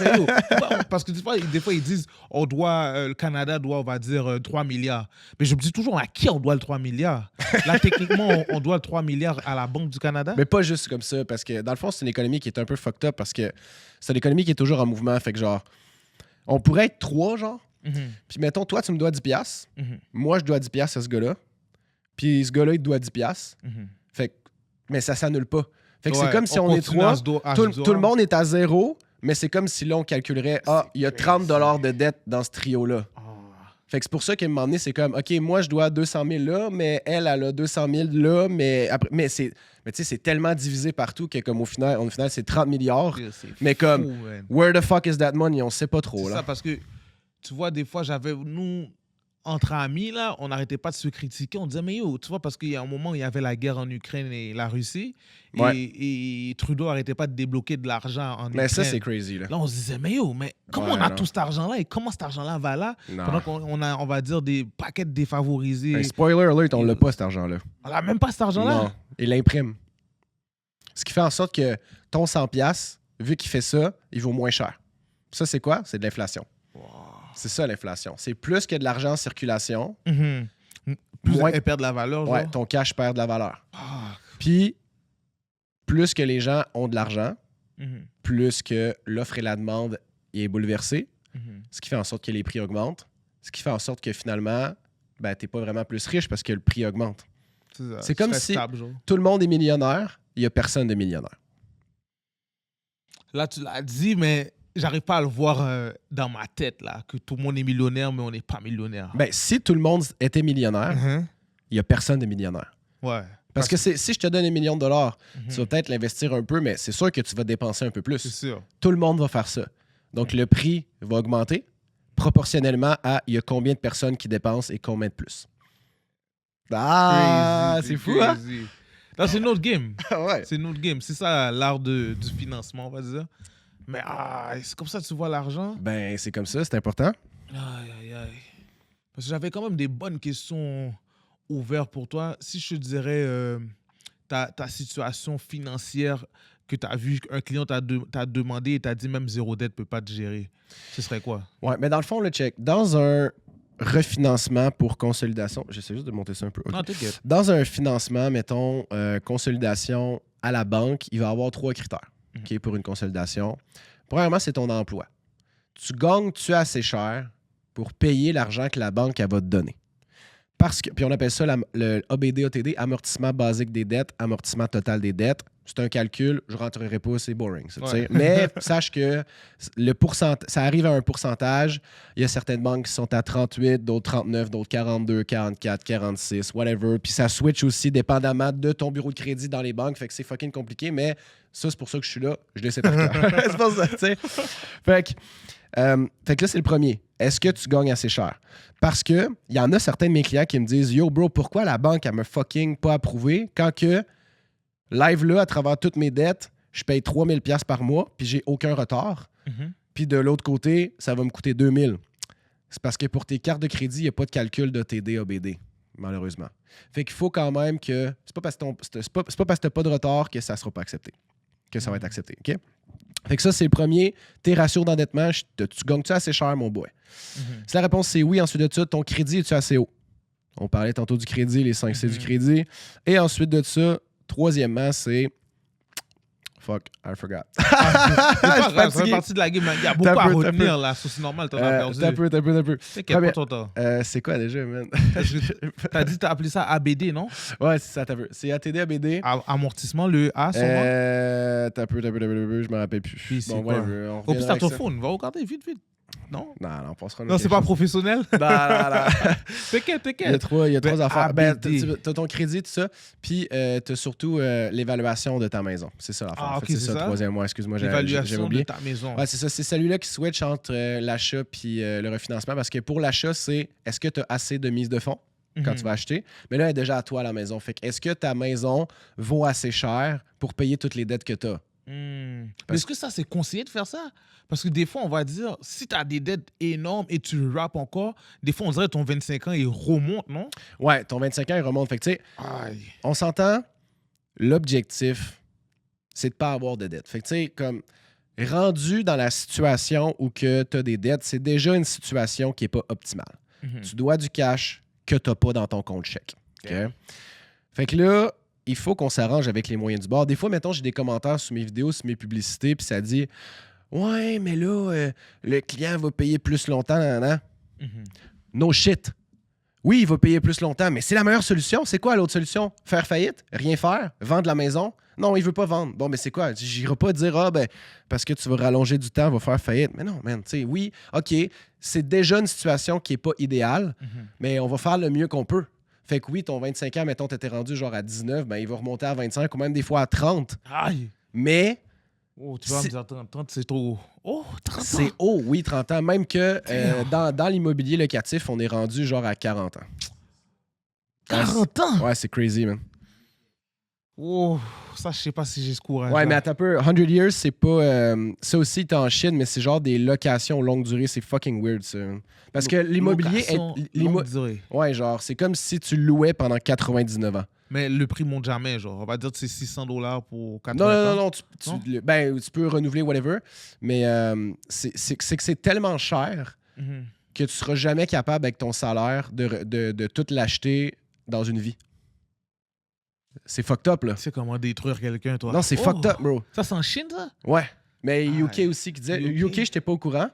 Parce que des fois, ils disent le Canada doit, on va dire, 3 milliards. Mais je me dis toujours, à qui on doit le 3 milliards? Là, techniquement, on doit le 3 milliards à la Banque du Canada? Mais pas juste comme ça, parce que dans le fond, c'est une économie qui est un peu fucked up, parce que c'est une économie qui est toujours en mouvement. Fait que genre, on pourrait être 3, genre. Puis mettons, toi, tu me dois 10 piastres. Moi, je dois 10 piastres à ce gars-là. Puis ce gars-là, il te doit 10 piastres. Fait que, mais ça s'annule pas. Fait que c'est comme si on est 3. Tout le monde est à 0, mais c'est comme si là, on calculerait, il y a 30 $ de dette dans ce trio-là. Fait que c'est pour ça qu'à un moment donné, c'est comme, OK, moi, je dois 200 000 là, mais elle a 200 000 là, mais tu sais, c'est tellement divisé partout que comme au final, c'est 30 milliards. Mais comme, where the fuck is that money? On sait pas trop. C'est là. Ça, parce que tu vois, des fois, nous, entre amis, là, on n'arrêtait pas de se critiquer. On disait, mais yo, tu vois, parce qu'il y a un moment où il y avait la guerre en Ukraine et la Russie, et Trudeau n'arrêtait pas de débloquer de l'argent en Ukraine. Mais ça, c'est crazy, là. Là, on se disait, mais yo, mais comment on a tout cet argent-là et comment cet argent-là va là pendant qu'on a, on va dire, des paquets défavorisés. Hey, spoiler alert, on l'a pas, cet argent-là. On n'a même pas cet argent-là? Non, il l'imprime. Ce qui fait en sorte que ton 100$, vu qu'il fait ça, il vaut moins cher. Ça, c'est quoi? C'est de l'inflation. C'est ça, l'inflation. C'est plus que de l'argent en circulation. Plus elle perd de la valeur. Ouais, ton cash perd de la valeur. Puis, plus que les gens ont de l'argent, plus que l'offre et la demande est bouleversée, ce qui fait en sorte que les prix augmentent, ce qui fait en sorte que finalement, ben, t'es pas vraiment plus riche parce que le prix augmente. C'est comme si tout le monde est millionnaire, il n'y a personne de millionnaire. Là, tu l'as dit, mais j'arrive pas à le voir dans ma tête, là, que tout le monde est millionnaire, mais on n'est pas millionnaire. Ben, si tout le monde était millionnaire, il n'y a personne de millionnaire. Ouais. Parce que si je te donne $1 million, tu vas peut-être l'investir un peu, mais c'est sûr que tu vas dépenser un peu plus. C'est sûr. Tout le monde va faire ça. Donc, le prix va augmenter proportionnellement à il y a combien de personnes qui dépensent et combien de plus. Ah, c'est fou, hein? Là, c'est notre game. Ouais. C'est notre game. C'est ça l'art du financement, on va dire. Mais c'est comme ça que tu vois l'argent. Ben, c'est comme ça, c'est important. Aïe. Parce que j'avais quand même des bonnes questions ouvertes pour toi. Si je te dirais ta situation financière que tu as vu qu'un client t'a demandé et t'a dit même zéro dette ne peut pas te gérer, ce serait quoi? Ouais, mais dans le fond, le check. Dans un refinancement pour consolidation, j'essaie juste de monter ça un peu. Okay. Non, t'inquiète. Dans un financement, mettons, consolidation à la banque, il va y avoir 3 critères pour une consolidation. Premièrement, c'est ton emploi. Tu gagnes-tu assez cher pour payer l'argent que la banque elle va te donner? Parce que, puis on appelle ça le ABD-ATD, amortissement basique des dettes, amortissement total des dettes. C'est un calcul, je ne rentrerai pas, c'est boring. Ça, ouais. Mais sache que ça arrive à un pourcentage. Il y a certaines banques qui sont à 38, d'autres 39, d'autres 42, 44, 46, whatever. Puis ça switch aussi dépendamment de ton bureau de crédit dans les banques. Fait que c'est fucking compliqué, mais ça, c'est pour ça que je suis là. Je le sais par cœur. C'est pour ça, tu sais. Fait que là, c'est le premier. Est-ce que tu gagnes assez cher? Parce que il y en a certains de mes clients qui me disent « Yo, bro, pourquoi la banque, elle me fucking pas approuvé quand que live là, à travers toutes mes dettes, je paye 3 000$ par mois puis j'ai aucun retard. Puis de l'autre côté, ça va me coûter 2 000. C'est parce que pour tes cartes de crédit, il n'y a pas de calcul de TD, ABD, malheureusement. Fait qu'il faut quand même que... C'est pas parce que tu n'as pas de retard que ça ne sera pas accepté. Que ça va être accepté, OK? Fait que ça, c'est le premier. Tes ratios d'endettement, tu gagnes-tu assez cher, mon boy? Si la réponse c'est oui, ensuite de ça, ton crédit est-tu assez haut? On parlait tantôt du crédit, les 5C du crédit. Et ensuite de ça, troisièmement, c'est... Fuck, I forgot. Ça fait partie de la game. Il y a beaucoup à retenir, là. C'est normal, t'en as perdu. T'as peu. T'inquiète pas ton temps. C'est quoi déjà, man? T'as dit t'as appelé ça ABD, non? Ouais, c'est ça, t'as vu. C'est ATD, ABD. Amortissement, le A, sûrement? T'as peu, je me rappelle plus. Puis c'est quoi? Au plus, t'as ton phone. Va regarder, vite. Non? Non, on passera. Non, c'est pas professionnel? Non. T'inquiète. Il y a trois affaires. T'as ton crédit, tout ça. Puis t'as surtout l'évaluation de ta maison. C'est ça l'affaire. Ah, ok, c'est ça. Le troisième mois, excuse-moi, j'ai oublié. L'évaluation de ta maison. Ouais, c'est ça. C'est celui-là qui switch entre l'achat puis le refinancement. Parce que pour l'achat, c'est est-ce que tu as assez de mise de fonds quand tu vas acheter? Mais là, elle est déjà à toi, la maison. Fait que est-ce que ta maison vaut assez cher pour payer toutes les dettes que tu as? Mais est-ce que ça, c'est conseillé de faire ça? Parce que des fois, on va dire, si tu as des dettes énormes et tu rappes encore, des fois, on dirait que ton 25 ans, il remonte, non? Ouais, ton 25 ans, il remonte. Fait que, tu sais, on s'entend, l'objectif, c'est de ne pas avoir de dettes. Fait que, tu sais, comme rendu dans la situation où tu as des dettes, c'est déjà une situation qui n'est pas optimale. Tu dois du cash que tu n'as pas dans ton compte chèque. Okay? Fait que là, il faut qu'on s'arrange avec les moyens du bord. Des fois, mettons, j'ai des commentaires sous mes vidéos, sous mes publicités, puis ça dit « Ouais, mais là, le client va payer plus longtemps. » No shit. Oui, il va payer plus longtemps, mais c'est la meilleure solution. C'est quoi l'autre solution? Faire faillite? Rien faire? Vendre la maison? Non, il veut pas vendre. Bon, mais c'est quoi? J'irai pas dire parce que tu vas rallonger du temps, va faire faillite. Mais non, man, tu sais, oui, OK, c'est déjà une situation qui est pas idéale, mais on va faire le mieux qu'on peut. Fait que oui, ton 25 ans, mettons, t'étais rendu genre à 19, ben il va remonter à 25 ou même des fois à 30. Aïe! Mais... Oh, tu vas me dire 30, c'est trop... Oh, 30 ans! C'est haut, oui, 30 ans. Même que dans l'immobilier locatif, on est rendu genre à 40 ans. 40 ans? Ouais, c'est crazy, man. Oh, ça, je sais pas si j'ai ce courage. Ouais, mais attends un peu. 100 years, c'est pas... ça aussi, t'es en Chine, mais c'est genre des locations longue durée. C'est fucking weird, ça. Parce que l'immobilier... longue durée. Ouais, genre, c'est comme si tu louais pendant 99 ans. Mais le prix monte jamais, genre. On va dire que c'est $600 pour 80 ans. Non. Tu peux renouveler, whatever. Mais c'est que c'est tellement cher que tu seras jamais capable, avec ton salaire, de tout l'acheter dans une vie. C'est fucked up, là. Tu sais comment détruire quelqu'un, toi? Non, c'est fucked up, bro. Ça, c'est en Chine, ça? Ouais. Mais UK aussi qui disait... UK, j'étais pas au courant.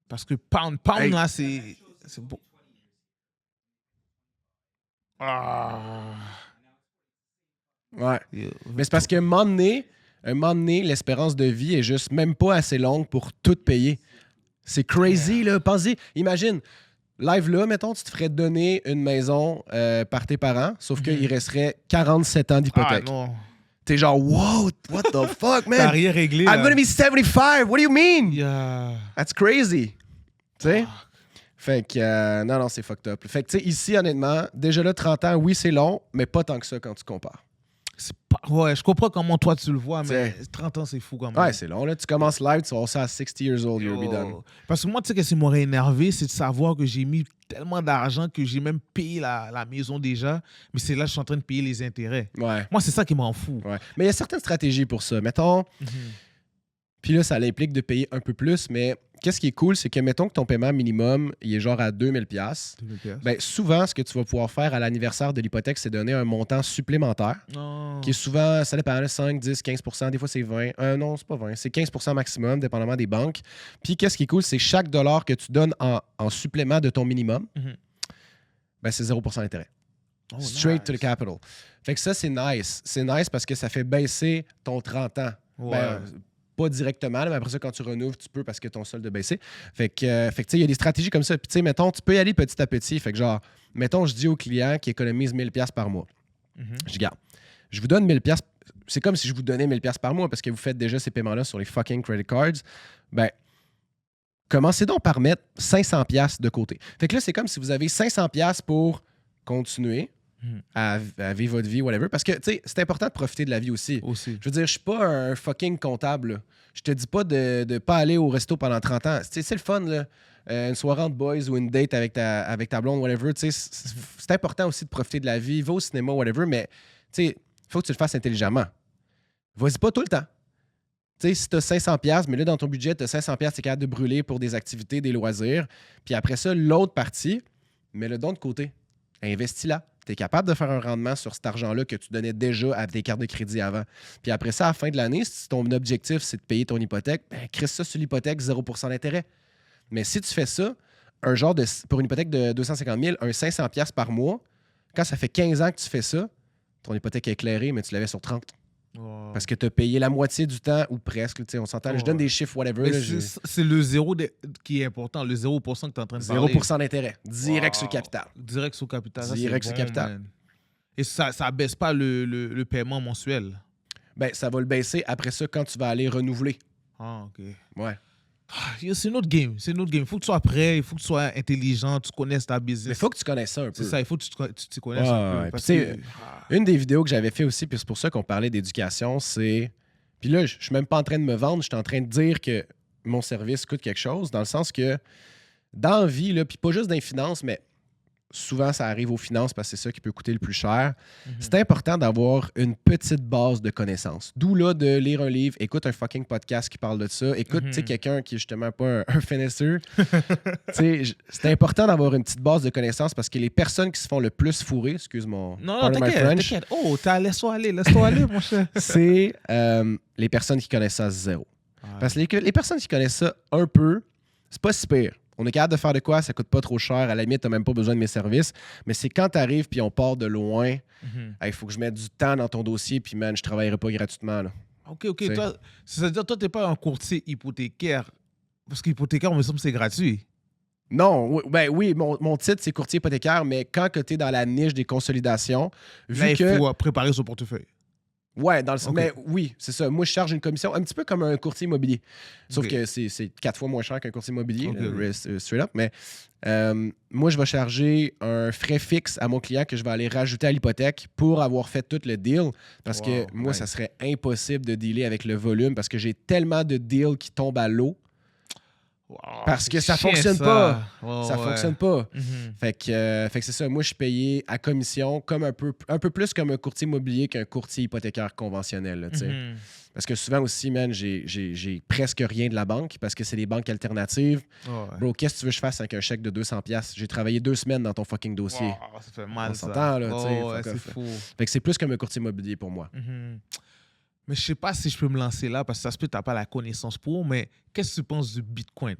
Parce que pound, là, c'est beau. Ouais. Mais c'est parce qu'à un moment donné, l'espérance de vie est juste même pas assez longue pour tout payer. C'est crazy, là. Pensez, imagine, live là, mettons, tu te ferais donner une maison par tes parents, sauf qu'il resterait 47 ans d'hypothèque. Ah non. T'es genre, wow, what the fuck, man? T'as rien réglé, I'm là. gonna be 75, what do you mean? Yeah. That's crazy. Tu sais? Fait que, non, c'est fucked up. Fait que, tu sais, ici, honnêtement, déjà là, 30 ans, oui, c'est long, mais pas tant que ça quand tu compares. Ouais, je comprends comment toi tu le vois, mais T'sais. 30 ans, c'est fou quand même. Ouais, c'est long, là. Tu commences live, tu vas voir ça à 60 years old, you'll be done. Parce que moi, tu sais, qu'est-ce qui m'aurait énervé, c'est de savoir que j'ai mis tellement d'argent que j'ai même payé la maison déjà, mais c'est là que je suis en train de payer les intérêts. Ouais. Moi, c'est ça qui m'en fout. Ouais. Mais il y a certaines stratégies pour ça. Mettons, puis là, ça implique de payer un peu plus, mais qu'est-ce qui est cool, c'est que mettons que ton paiement minimum, il est genre à 2000$. Ben, souvent, ce que tu vas pouvoir faire à l'anniversaire de l'hypothèque, c'est donner un montant supplémentaire, qui est souvent, ça dépend, 5, 10, 15%, des fois c'est 20. Non, c'est pas 20, c'est 15% maximum, dépendamment des banques. Puis qu'est-ce qui est cool, c'est chaque dollar que tu donnes en supplément de ton minimum, ben, c'est 0% d'intérêt. Straight to the capital. Fait que ça, c'est nice. C'est nice parce que ça fait baisser ton 30 ans. Ouais. Ben, pas directement, là, mais après ça, quand tu renouves, tu peux parce que ton solde a baissé. Fait que tu sais, il y a des stratégies comme ça. Puis, tu sais, mettons, tu peux y aller petit à petit. Fait que, genre, mettons, je dis au client qui économise 1000$ par mois. Je dis, regarde, je vous donne 1000$. C'est comme si je vous donnais 1000$ par mois parce que vous faites déjà ces paiements-là sur les fucking credit cards. Ben, commencez donc par mettre 500$ de côté. Fait que là, c'est comme si vous avez 500$ pour continuer à vivre votre vie, whatever. Parce que, tu sais, c'est important de profiter de la vie aussi. Je veux dire, je suis pas un fucking comptable, là. Je te dis pas de pas aller au resto pendant 30 ans. C'est le fun, là. Une soirée entre boys ou une date avec ta blonde, whatever. Tu sais, c'est important aussi de profiter de la vie. Va au cinéma, whatever, mais, tu sais, il faut que tu le fasses intelligemment. Vas-y pas tout le temps. Tu sais, si tu as 500$, mais là, dans ton budget, tu as 500$, tu es capable de brûler pour des activités, des loisirs. Puis après ça, l'autre partie, mets-le donc de côté. Investis-la. Tu es capable de faire un rendement sur cet argent-là que tu donnais déjà à tes cartes de crédit avant. Puis après ça, à la fin de l'année, si ton objectif, c'est de payer ton hypothèque, ben, crisse ça sur l'hypothèque, 0% d'intérêt. Mais si tu fais ça, pour une hypothèque de 250 000, un 500$ par mois, quand ça fait 15 ans que tu fais ça, ton hypothèque est éclairée, mais tu l'avais sur 30. Parce que tu as payé la moitié du temps ou presque. On s'entend. Je donne des chiffres, whatever. C'est le zéro qui est important, le 0% que tu es en train de parler. 0% d'intérêt. Direct sur le capital. Direct sur le capital. Direct sur le capital. Man. Et ça ne baisse pas le paiement mensuel? Ben, ça va le baisser après ça quand tu vas aller renouveler. Ah, OK. Ouais. C'est notre game. C'est notre game. Il faut que tu sois prêt, il faut que tu sois intelligent, tu connaisses ta business. Mais il faut que tu connaisses ça un peu. C'est ça, il faut que tu t'y connaisses un peu. Parce que... Une des vidéos que j'avais fait aussi, puis c'est pour ça qu'on parlait d'éducation, c'est... Puis là, je suis même pas en train de me vendre, je suis en train de dire que mon service coûte quelque chose, dans le sens que dans la vie, puis pas juste dans les finances, mais souvent ça arrive aux finances parce que c'est ça qui peut coûter le plus cher. C'est important d'avoir une petite base de connaissances. D'où là de lire un livre, écoute un fucking podcast qui parle de ça, écoute quelqu'un qui est justement pas un finesseur. C'est important d'avoir une petite base de connaissances parce que les personnes qui se font le plus fourrer, excuse mon Non, t'inquiète. Oh, laisse-toi aller, mon cher. C'est les personnes qui connaissent ça zéro. Parce que les personnes qui connaissent ça un peu, c'est pas si pire. On est capable de faire de quoi, ça coûte pas trop cher. À la limite, t'as même pas besoin de mes services. Mais c'est quand t'arrives puis on part de loin, il faut que je mette du temps dans ton dossier puis man, je travaillerai pas gratuitement. Là. OK. C'est-à-dire, toi, t'es pas un courtier hypothécaire. Parce qu'hypothécaire, on me semble que c'est gratuit. Non, oui, mon titre, c'est courtier hypothécaire, mais quand tu es dans la niche des consolidations, il faut préparer son portefeuille. Ouais, mais oui, c'est ça. Moi, je charge une commission un petit peu comme un courtier immobilier. Sauf que c'est 4 fois moins cher qu'un courtier immobilier, straight up. Mais moi, je vais charger un frais fixe à mon client que je vais aller rajouter à l'hypothèque pour avoir fait tout le deal. Parce que moi, ça serait impossible de dealer avec le volume parce que j'ai tellement de deals qui tombent à l'eau. Wow, Parce que ça chiant, fonctionne ça. pas. Ouais, Ça ouais. fonctionne pas. Mhm. Fait que c'est ça. Moi, je suis payé à commission comme un peu plus comme un courtier immobilier qu'un courtier hypothécaire conventionnel. Là, tu sais. Mhm. Parce que souvent aussi, man, j'ai presque rien de la banque parce que c'est des banques alternatives. Ouais. Bro, qu'est-ce que tu veux que je fasse avec un chèque de 200$? J'ai travaillé 2 semaines dans ton fucking dossier. Wow, ça fait mal, On ça. s'entend, là, tu sais, Ouais, fuck c'est off. fou. Fait que c'est plus comme un courtier immobilier pour moi. Mhm. Mais je sais pas si je peux me lancer là, parce que ça se peut que tu n'as pas la connaissance pour, mais qu'est-ce que tu penses du Bitcoin?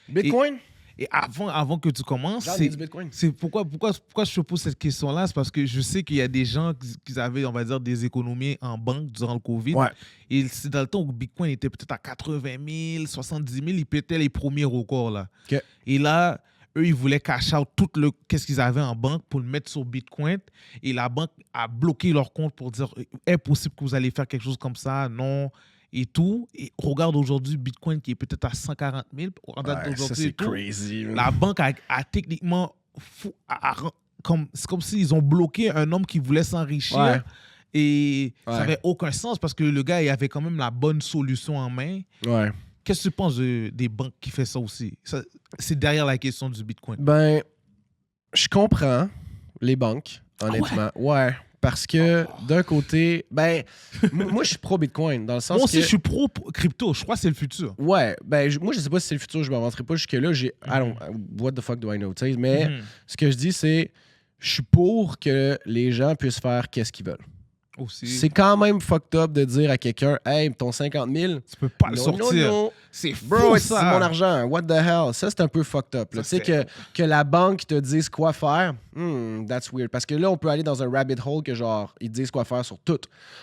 Bitcoin? Et avant que tu commences, J'en ai du Bitcoin. c'est pourquoi je te pose cette question-là, c'est parce que je sais qu'il y a des gens qui avaient, on va dire, des économies en banque durant le COVID. Ouais. Et c'est dans le temps où Bitcoin était peut-être à 80 000, 70 000, ils pétaient les premiers records, là. OK. Et là, eux, ils voulaient cash out qu'est-ce qu'ils avaient en banque pour le mettre sur Bitcoin. Et la banque a bloqué leur compte pour dire impossible que vous allez faire quelque chose comme ça, non, et tout. Et regarde aujourd'hui Bitcoin qui est peut-être à 140 000. En date Ouais, ça, d'aujourd'hui et c'est tout. crazy. man. La banque a techniquement. C'est comme s'ils ont bloqué un homme qui voulait s'enrichir. Ouais. Et Ouais. ça n'avait aucun sens parce que le gars, il avait quand même la bonne solution en main. Ouais. Qu'est-ce que tu penses des banques qui font ça aussi? C'est derrière la question du Bitcoin. Ben, je comprends les banques, honnêtement. Ouais. Parce que d'un côté, ben, moi, je suis pro-Bitcoin dans le sens Moi aussi, que... je suis pro-crypto. Je crois que c'est le futur. Ouais, ben, moi, je sais pas si c'est le futur, je m'avancerai pas jusque-là. What the fuck do I know? tu sais, mais Mhm. ce que je dis, c'est je suis pour que les gens puissent faire qu'est-ce qu'ils veulent. Aussi. C'est quand même fucked up de dire à quelqu'un, hey, ton 50 000, Tu peux pas le non, sortir. non, non. C'est fou, Bro, ça. c'est mon argent. What the hell? Ça, c'est un peu fucked up. là. Tu Ça, sais, que la banque te dise quoi faire, that's weird. Parce que là, on peut aller dans un rabbit hole que genre, ils te disent quoi faire sur tout.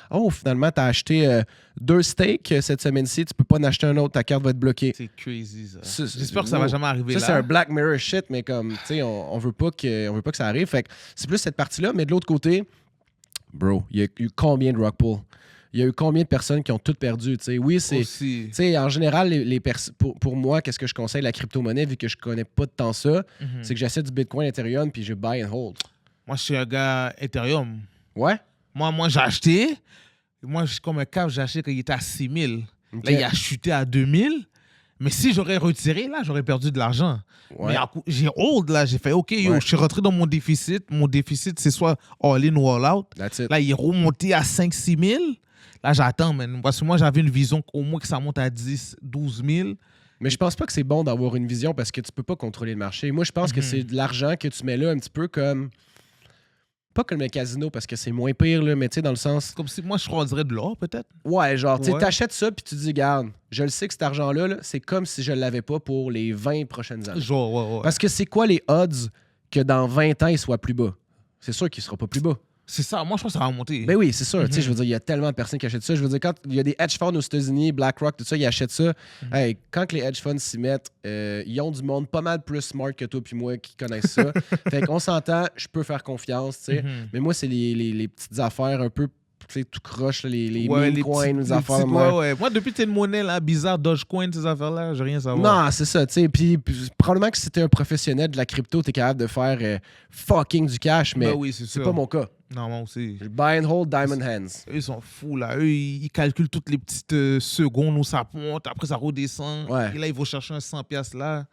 Oh, finalement, t'as acheté 2 steaks cette semaine-ci, tu peux pas en acheter un autre, ta carte va être bloquée. C'est crazy, ça. C'est- J'espère que ça va jamais arriver Ça, là. c'est un Black Mirror shit, mais comme, tu sais, on veut pas que ça arrive. Fait que c'est plus cette partie-là. Mais de l'autre côté, bro, il y a eu combien de rug pulls? Il y a eu combien de personnes qui ont tout perdu? Tu sais, oui, c'est. Aussi. Tu sais, en général, pour moi, qu'est-ce que je conseille la crypto-monnaie, vu que je connais pas de tant ça, Mhm. c'est que j'achète du Bitcoin Ethereum puis je buy and hold. Moi, je suis un gars Ethereum. Ouais? Moi j'ai acheté. Moi, je suis comme un cap, j'ai acheté quand il était à 6 000. Ok. Là, il a chuté à 2 000. Mais si j'aurais retiré, là, j'aurais perdu de l'argent. Ouais. Mais j'ai hold, là. J'ai fait, OK, yo, Ouais. je suis rentré dans mon déficit. Mon déficit, c'est soit all-in ou all-out. That's it. Là, il est remonté à 5-6 000. Là, j'attends, man. Parce que moi, j'avais une vision qu'au moins que ça monte à 10-12 000. Mais je pense pas que c'est bon d'avoir une vision parce que tu peux pas contrôler le marché. Moi, je pense que c'est de l'argent que tu mets là un petit peu comme. Pas comme le casino parce que c'est moins pire, là, mais tu sais, dans le sens. Comme si moi, je choisirais de l'or, peut-être. Ouais, genre, tu sais, Ouais. t'achètes ça puis tu dis, garde, je le sais que cet argent-là, là, c'est comme si je l'avais pas pour les 20 prochaines années. Genre, ouais. Parce que c'est quoi les odds que dans 20 ans, il soit plus bas? C'est sûr qu'il sera pas plus bas. C'est ça. Moi, je pense que ça va monter. Ben oui, c'est sûr. Tu sais, Mhm. je veux dire, il y a tellement de personnes qui achètent ça. Je veux dire, quand il y a des hedge funds aux États-Unis, BlackRock, tout ça, ils achètent ça. Hey, quand que les hedge funds s'y mettent, ils ont du monde pas mal plus smart que toi puis moi qui connaissent ça. Fait qu'on s'entend, je peux faire confiance, tu sais. Mhm. Mais moi, c'est les petites affaires un peu, tu sais, tout croche, là, les Ouais, meme coins, les affaires. petites- ouais. ouais. Moi, depuis que t'es une monnaie là, bizarre, Dogecoin, ces affaires-là, j'ai rien à savoir. Non, c'est ça, tu sais. Puis probablement que si t'es un professionnel de la crypto, t'es capable de faire fucking du cash, mais Ben oui, c'est c'est sûr. pas mon cas. Non, moi aussi. Je buy and hold diamond hands. Eux, ils sont fous, là. Eux, ils calculent toutes les petites secondes où ça monte, après ça redescend. Ouais. Et là, ils vont chercher un 100$ là.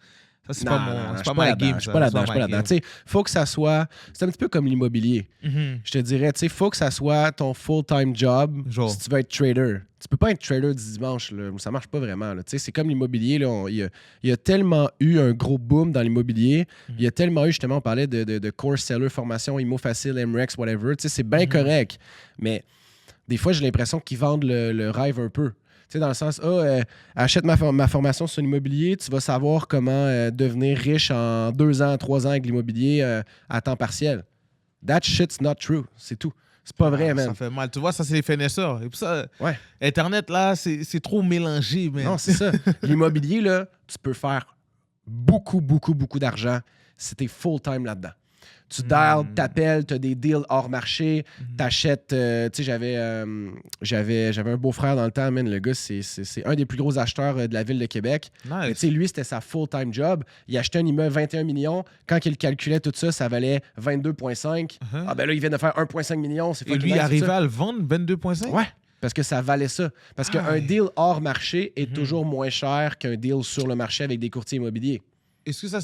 Ça, c'est Non, pas non, mon, je c'est suis pas ma là-dedans, game, je suis ça. pas là-dedans, C'est je suis pas ma là-dedans. game. Tu sais, faut que ça soit. C'est un petit peu comme l'immobilier. Mhm. Je te dirais, tu sais, faut que ça soit ton full-time job Genre. si tu veux être trader. Tu peux pas être trader du dimanche, là. Ça marche pas vraiment. Là. Tu sais, c'est comme l'immobilier. Là. Il y a tellement eu un gros boom dans l'immobilier. Il y a tellement eu, justement, on parlait de course seller, formation, IMO facile, MREX, whatever. Tu sais, c'est bien correct. Mais des fois, j'ai l'impression qu'ils vendent le rêve un peu. Tu sais, dans le sens, achète ma formation sur l'immobilier, tu vas savoir comment devenir riche en 2 ans, 3 ans avec l'immobilier à temps partiel. That shit's not true. C'est tout. C'est pas vrai, man. Ça fait mal. Tu vois, ça, c'est les finesseurs. Et puis ça, Ouais. Internet, là, c'est trop mélangé, mais. Non, c'est ça. L'immobilier, là, tu peux faire beaucoup, beaucoup, beaucoup d'argent si t'es full-time là-dedans. Tu dials, t'appelles, t'as des deals hors marché, t'achètes... tu sais, j'avais un beau-frère dans le temps, man. Le gars, c'est un des plus gros acheteurs de la ville de Québec. Mais Nice. tu sais, lui, c'était sa full-time job. Il achetait un immeuble 21 millions. Quand il calculait tout ça, ça valait 22,5. Ah ben là, il vient de faire 1,5 million. C'est Et fucking lui, il nice, tout arrivait ça. à le vendre 22,5? Ouais. Parce que ça valait ça. Parce qu'un deal hors marché est toujours moins cher qu'un deal sur le marché avec des courtiers immobiliers. Est-ce que ça,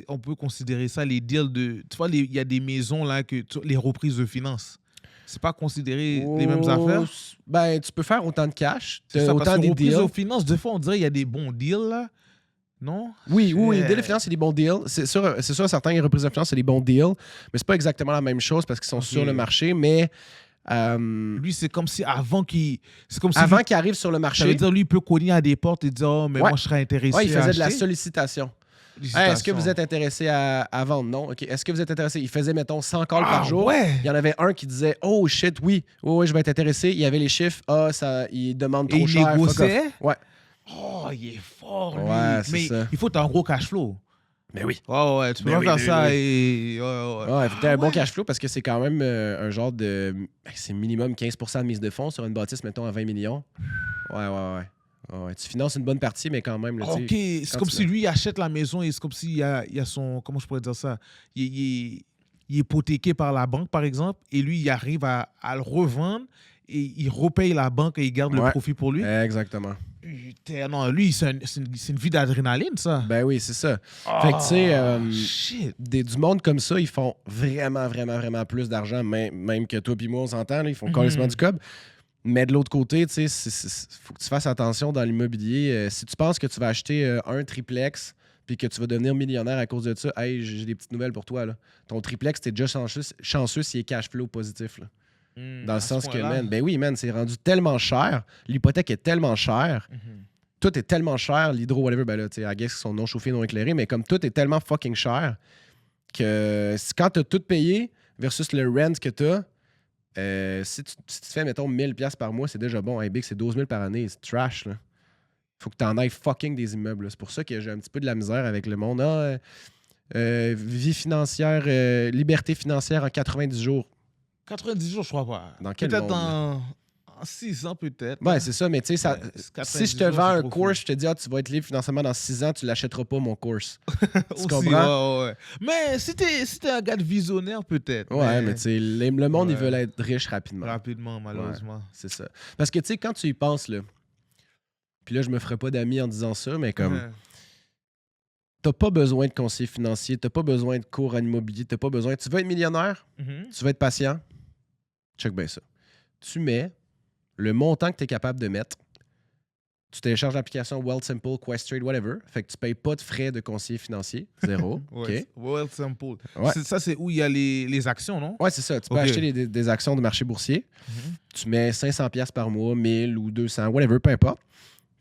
on peut considérer ça les deals de... Tu vois, il y a des maisons là, les reprises de finances. C'est pas considéré les mêmes affaires? Ben, tu peux faire autant de cash. C'est ça, autant parce que des reprises deals. de finances, des fois, on dirait qu'il y a des bons deals là. Non? Oui, les deals de finance, c'est des bons deals. C'est sûr, certains reprises de finance, c'est des bons deals. Mais c'est pas exactement la même chose parce qu'ils sont sur le marché. Mais... lui, c'est comme si avant qu'il arrive sur le marché... Ça veut dire, lui, il peut cogner à des portes et dire « Oh, mais moi, je serais intéressé à il faisait de la acheter. sollicitation. Hey, est-ce que vous êtes intéressé à vendre? Non? OK. Est-ce que vous êtes intéressé? Il faisait, mettons, 100 calls par jour. Ouais. Il y en avait un qui disait « Oh, shit, oui, je vais être intéressé. » Il y avait les chiffres. Il demande trop cher. Et il négociait? Ouais. Oh, il est fort, lui. Ouais, c'est mais ça. il faut un gros cash flow. Mais oui. Ouais, tu peux pas faire ça et... Ouais, il faut un bon cash flow parce que c'est quand même un genre de... C'est minimum 15% de mise de fonds sur une bâtisse, mettons, à 20 millions. Ouais. Tu finances une bonne partie, mais quand même... Là, OK, c'est comme si lui, il achète la maison et c'est comme s'il y a son... Comment je pourrais dire ça? Il est hypothéqué par la banque, par exemple, et lui, il arrive à le revendre et il repaye la banque et il garde le profit pour lui. Exactement. Putain, non, lui, c'est une vie d'adrénaline, ça. Ben oui, c'est ça. Fait que, tu sais, du monde comme ça, ils font vraiment plus d'argent, même que toi puis moi, on s'entend, là, ils font carrément du cob. Mais de l'autre côté, tu sais, faut que tu fasses attention dans l'immobilier. Si tu penses que tu vas acheter un triplex puis que tu vas devenir millionnaire à cause de ça, hey, j'ai des petites nouvelles pour toi. Là. Ton triplex, t'es déjà chanceux s'il est cash flow positif. Là. Dans le sens que, man, c'est rendu tellement cher. L'hypothèque est tellement chère. Tout est tellement cher. L'hydro, whatever, ben là, tu sais, I guess qu'ils sont non chauffés, non éclairés, mais comme tout est tellement fucking cher que quand t'as tout payé versus le rent que t'as, si tu fais, mettons, 1000$ par mois, c'est déjà bon. Hey, Big, c'est 12 000 par année. C'est trash, là. Faut que t'en ailles fucking des immeubles. Là. C'est pour ça que j'ai un petit peu de la misère avec le monde. Vie financière, liberté financière en 90 jours. 90 jours, je crois pas. Dans quel peut-être monde, en 6 ans, peut-être. Ouais, c'est ça, mais tu sais, si je te vends un course, je te dis, tu vas être libre financièrement dans 6 ans, tu l'achèteras pas, mon course. Tu comprends? Ouais. Mais si t'es un gars de visionnaire, peut-être. Ouais, mais tu sais, le monde, ils veulent être riches rapidement. Rapidement, malheureusement. Ouais, c'est ça. Parce que tu sais, quand tu y penses, là, puis là, je me ferai pas d'amis en disant ça, mais comme... T'as pas besoin de conseiller financier, t'as pas besoin de cours en immobilier, t'as pas besoin... Tu veux être millionnaire? Tu veux être patient? Check bien ça. Tu mets le montant que tu es capable de mettre. Tu télécharges l'application Wealthsimple, Questrade, whatever. Fait que tu payes pas de frais de conseiller financier. Zéro. OK. Wealthsimple. Ouais. Ça, c'est où il y a les actions, non? Ouais, c'est ça. Tu peux acheter des actions de marché boursier. Tu mets 500$ par mois, 1000 ou 200, whatever, peu importe.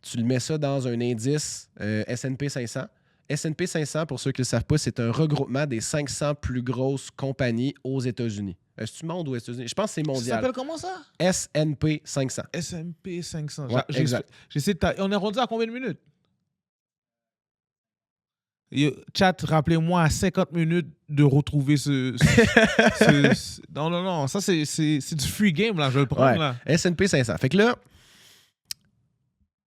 Tu le mets ça dans un indice S&P 500. S&P 500, pour ceux qui ne le savent pas, c'est un regroupement des 500 plus grosses compagnies aux États-Unis. Est-ce que tu mondes aux États-Unis? Je pense que c'est mondial. Ça s'appelle comment ça? S&P 500. S&P 500. Ouais, exact. On est rendu à combien de minutes? Chat, rappelez-moi à 50 minutes de retrouver Non. Ça, c'est du free game, là. Je vais le prendre, là. S&P 500. Fait que là,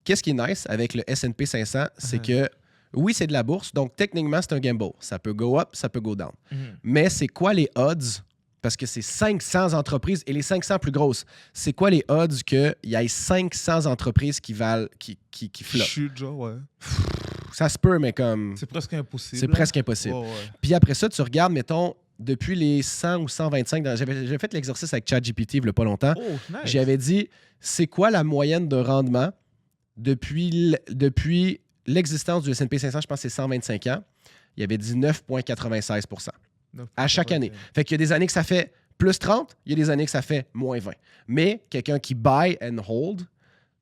qu'est-ce qui est nice avec le S&P 500, c'est que oui, c'est de la bourse, donc techniquement, c'est un gamble. Ça peut go up, ça peut go down. Mais c'est quoi les odds? Parce que c'est 500 entreprises et les 500 plus grosses. C'est quoi les odds qu'il y ait 500 entreprises qui valent, qui flottent? Chute, genre, ouais. Ça se peut, mais comme... C'est presque impossible. C'est presque impossible. Ouais. Puis après ça, tu regardes, mettons, depuis les 100 ou 125... J'avais fait l'exercice avec ChatGPT il n'y a pas longtemps. Oh, nice. J'avais dit, c'est quoi la moyenne de rendement depuis l'existence du S&P 500, je pense que c'est 125 ans. Il y avait dit 9,96%. À chaque année. Fait qu'il y a des années que ça fait plus 30, il y a des années que ça fait moins 20. Mais quelqu'un qui buy and hold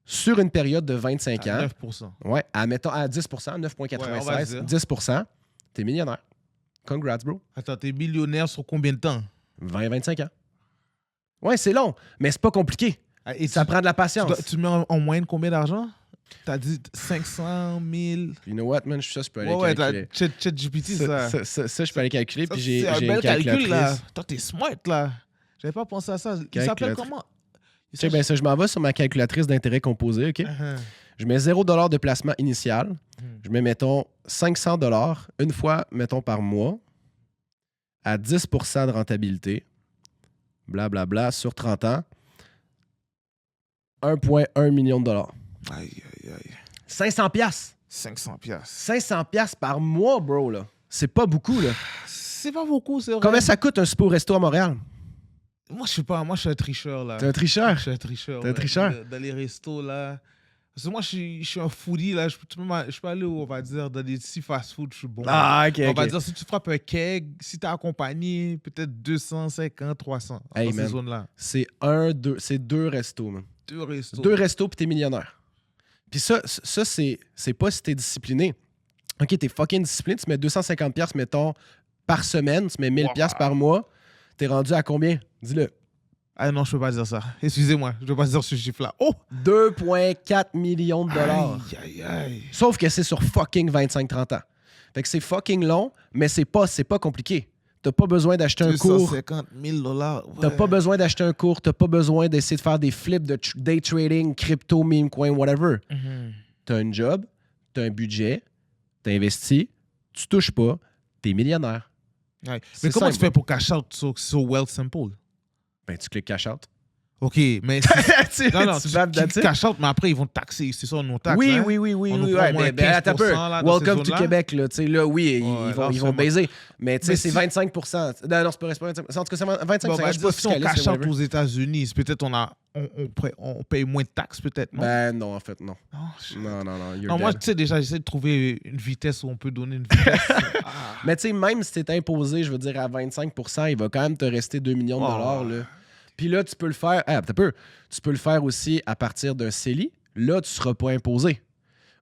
sur une période de 25 ans... 9%. Ouais, mettons à 10%, 9,96, ouais, 10%, t'es millionnaire. Congrats, bro. Attends, t'es millionnaire sur combien de temps? 20-25 ans. Ouais, c'est long, mais c'est pas compliqué. Et ça prend de la patience. Tu mets en moyenne combien d'argent? T'as dit 500 000. You know what, man? Ça, je peux aller calculer. ChatGPT, ça, je peux aller calculer. Puis j'ai un une bel calcul, là. calculatrice. Toi, t'es smart, là. J'avais pas pensé à ça. Il s'appelle comment? Check bien ça. Je m'en vais sur ma calculatrice d'intérêt composé, OK? Je mets 0$ de placement initial. Je mets, mettons, 500$ une fois, mettons, par mois à 10% de rentabilité. Blablabla, sur 30 ans. 1,1 million de dollars. Aïe, aïe, aïe. 500 piastres. 500 piastres. 500 piastres par mois, bro, là. C'est pas beaucoup, là. C'est pas beaucoup, c'est vrai. Combien ça coûte un souper au resto à Montréal? Moi, je sais pas. Moi, je suis un tricheur, là. T'es un tricheur? Je suis un tricheur. T'es un ouais. tricheur? Dans les restos, là. Parce que moi, je suis un foodie, là. Je peux aller, on va dire, dans des petits fast-food, je suis bon. Ah, OK, On OK. va dire, si tu frappes un keg, si t'es accompagné, peut-être 250, 300 Hey, dans ces man. zones-là. C'est deux restos, man. 2 restos. 2 restos, puis t'es millionnaire. Puis ça c'est pas si t'es discipliné. OK, t'es fucking discipliné, tu mets 250 piastres, mettons, par semaine, tu mets 1000 piastres par mois, t'es rendu à combien? Dis-le. Ah non, je peux pas dire ça. Excusez-moi, je peux pas dire ce chiffre-là. Oh! 2,4 millions de dollars. Aïe, aïe, aïe. Sauf que c'est sur fucking 25-30 ans. Fait que c'est fucking long, mais c'est pas compliqué. T'as pas besoin d'acheter un cours. 250 000 $. T'as pas besoin d'acheter un cours. T'as pas besoin d'essayer de faire des flips de day trading, crypto, meme coin, whatever. T'as un job, t'as un budget, t'investis, tu touches pas, t'es millionnaire. Ouais. C'est Mais comment simple. tu fais pour cash out sur Wealth Simple? Ben, tu cliques cash out. OK, mais... non, tu tu baves that's it. cash out, mais après, ils vont te taxer. C'est ça, nos taxes. Oui, hein? oui. On nous Ouais, prend moins ben, attends un peu. 15% là, dans Welcome ces to zones-là. Québec, là. Tu sais, là, oui, là, ils vont c'est baiser. Mais tu sais, Mais c'est si- 25 Non, c'est pas 25 En tout cas, c'est 25 Bon, on va je suis dire, pas si on fiscaliste, cash out whatever. aux États-Unis, c'est peut-être on paye moins de taxes, peut-être, non? Ben, non, en fait, non. Non, Non, you're non, moi, dead. tu sais, déjà, j'essaie de trouver une vitesse où on peut donner une vitesse. Mais tu sais, même si t'es imposé, je veux dire, à 25 il va quand même te rester 2 millions de dollars, là. Puis là, tu peux le faire... Tu peux le faire aussi à partir d'un CELI. Là, tu seras pas imposé.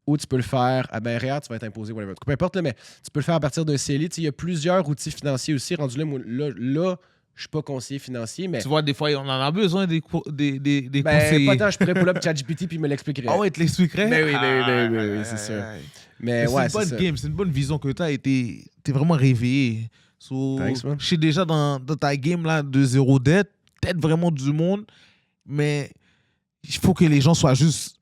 Ou tu peux le faire... Ah ben, REER, tu vas être imposé, whatever. Peu importe, là, mais tu peux le faire à partir d'un CELI. Tu sais, il y a plusieurs outils financiers aussi. Rendu là, moi, là je suis pas conseiller financier, mais... Tu vois, des fois, on en a besoin des Ben, conseillers. pas tant, je pourrais pull up ChatGPT puis il me l'expliquerait. Ah ouais, tu l'expliquerais? Ben oui, c'est sûr. Mais C'est ouais, une bonne c'est ça. game, c'est une bonne vision que tu as et t'es vraiment réveillé. So, Thanks, man. je suis déjà dans ta game là, de zéro dette, peut-être vraiment du monde, mais il faut que les gens soient juste.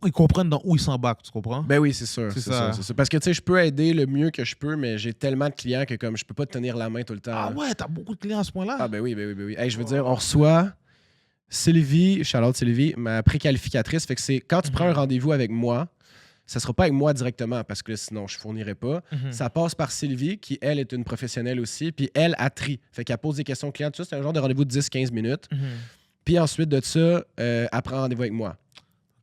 Ils comprennent dans où ils s'embarquent, tu comprends? Ben oui, c'est sûr. C'est C'est ça. ça. Parce que tu sais, je peux aider le mieux que je peux, mais j'ai tellement de clients que comme je peux pas te tenir la main tout le temps. Ah là. ouais, t'as beaucoup de clients à ce point-là? Ah ben oui. Hey, je veux dire, on reçoit Sylvie, shout-out Sylvie, ma préqualificatrice. Fait que c'est quand tu prends un rendez-vous avec moi, ça sera pas avec moi directement parce que sinon je fournirais pas. Ça passe par Sylvie qui, elle, est une professionnelle aussi. Puis elle trie. Fait qu'elle pose des questions aux clients. Tout ça, c'est un genre de rendez-vous de 10-15 minutes. Puis ensuite de ça, elle prend rendez-vous avec moi.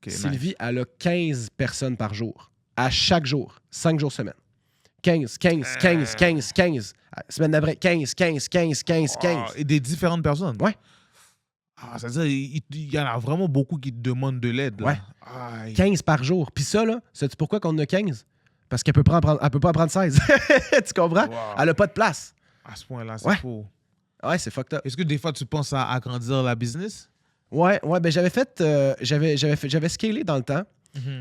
Ok, Sylvie, nice. elle a 15 personnes par jour. À chaque jour. 5 jours semaine. 15. Semaine d'après, 15. Ah, et des différentes personnes? Ouais. Ah, c'est-à-dire, il y en a vraiment beaucoup qui te demandent de l'aide. là. Ouais. Aïe. 15 par jour. Puis ça, là, sais-tu pourquoi qu'on en a 15? Parce qu'elle peut pas en prendre 16. Tu comprends? Wow. Elle a pas de place. À ce point-là, c'est Ouais. faux. Ouais, c'est fucked up. Est-ce que des fois, tu penses à agrandir la business? Ouais, ben j'avais scalé dans le temps.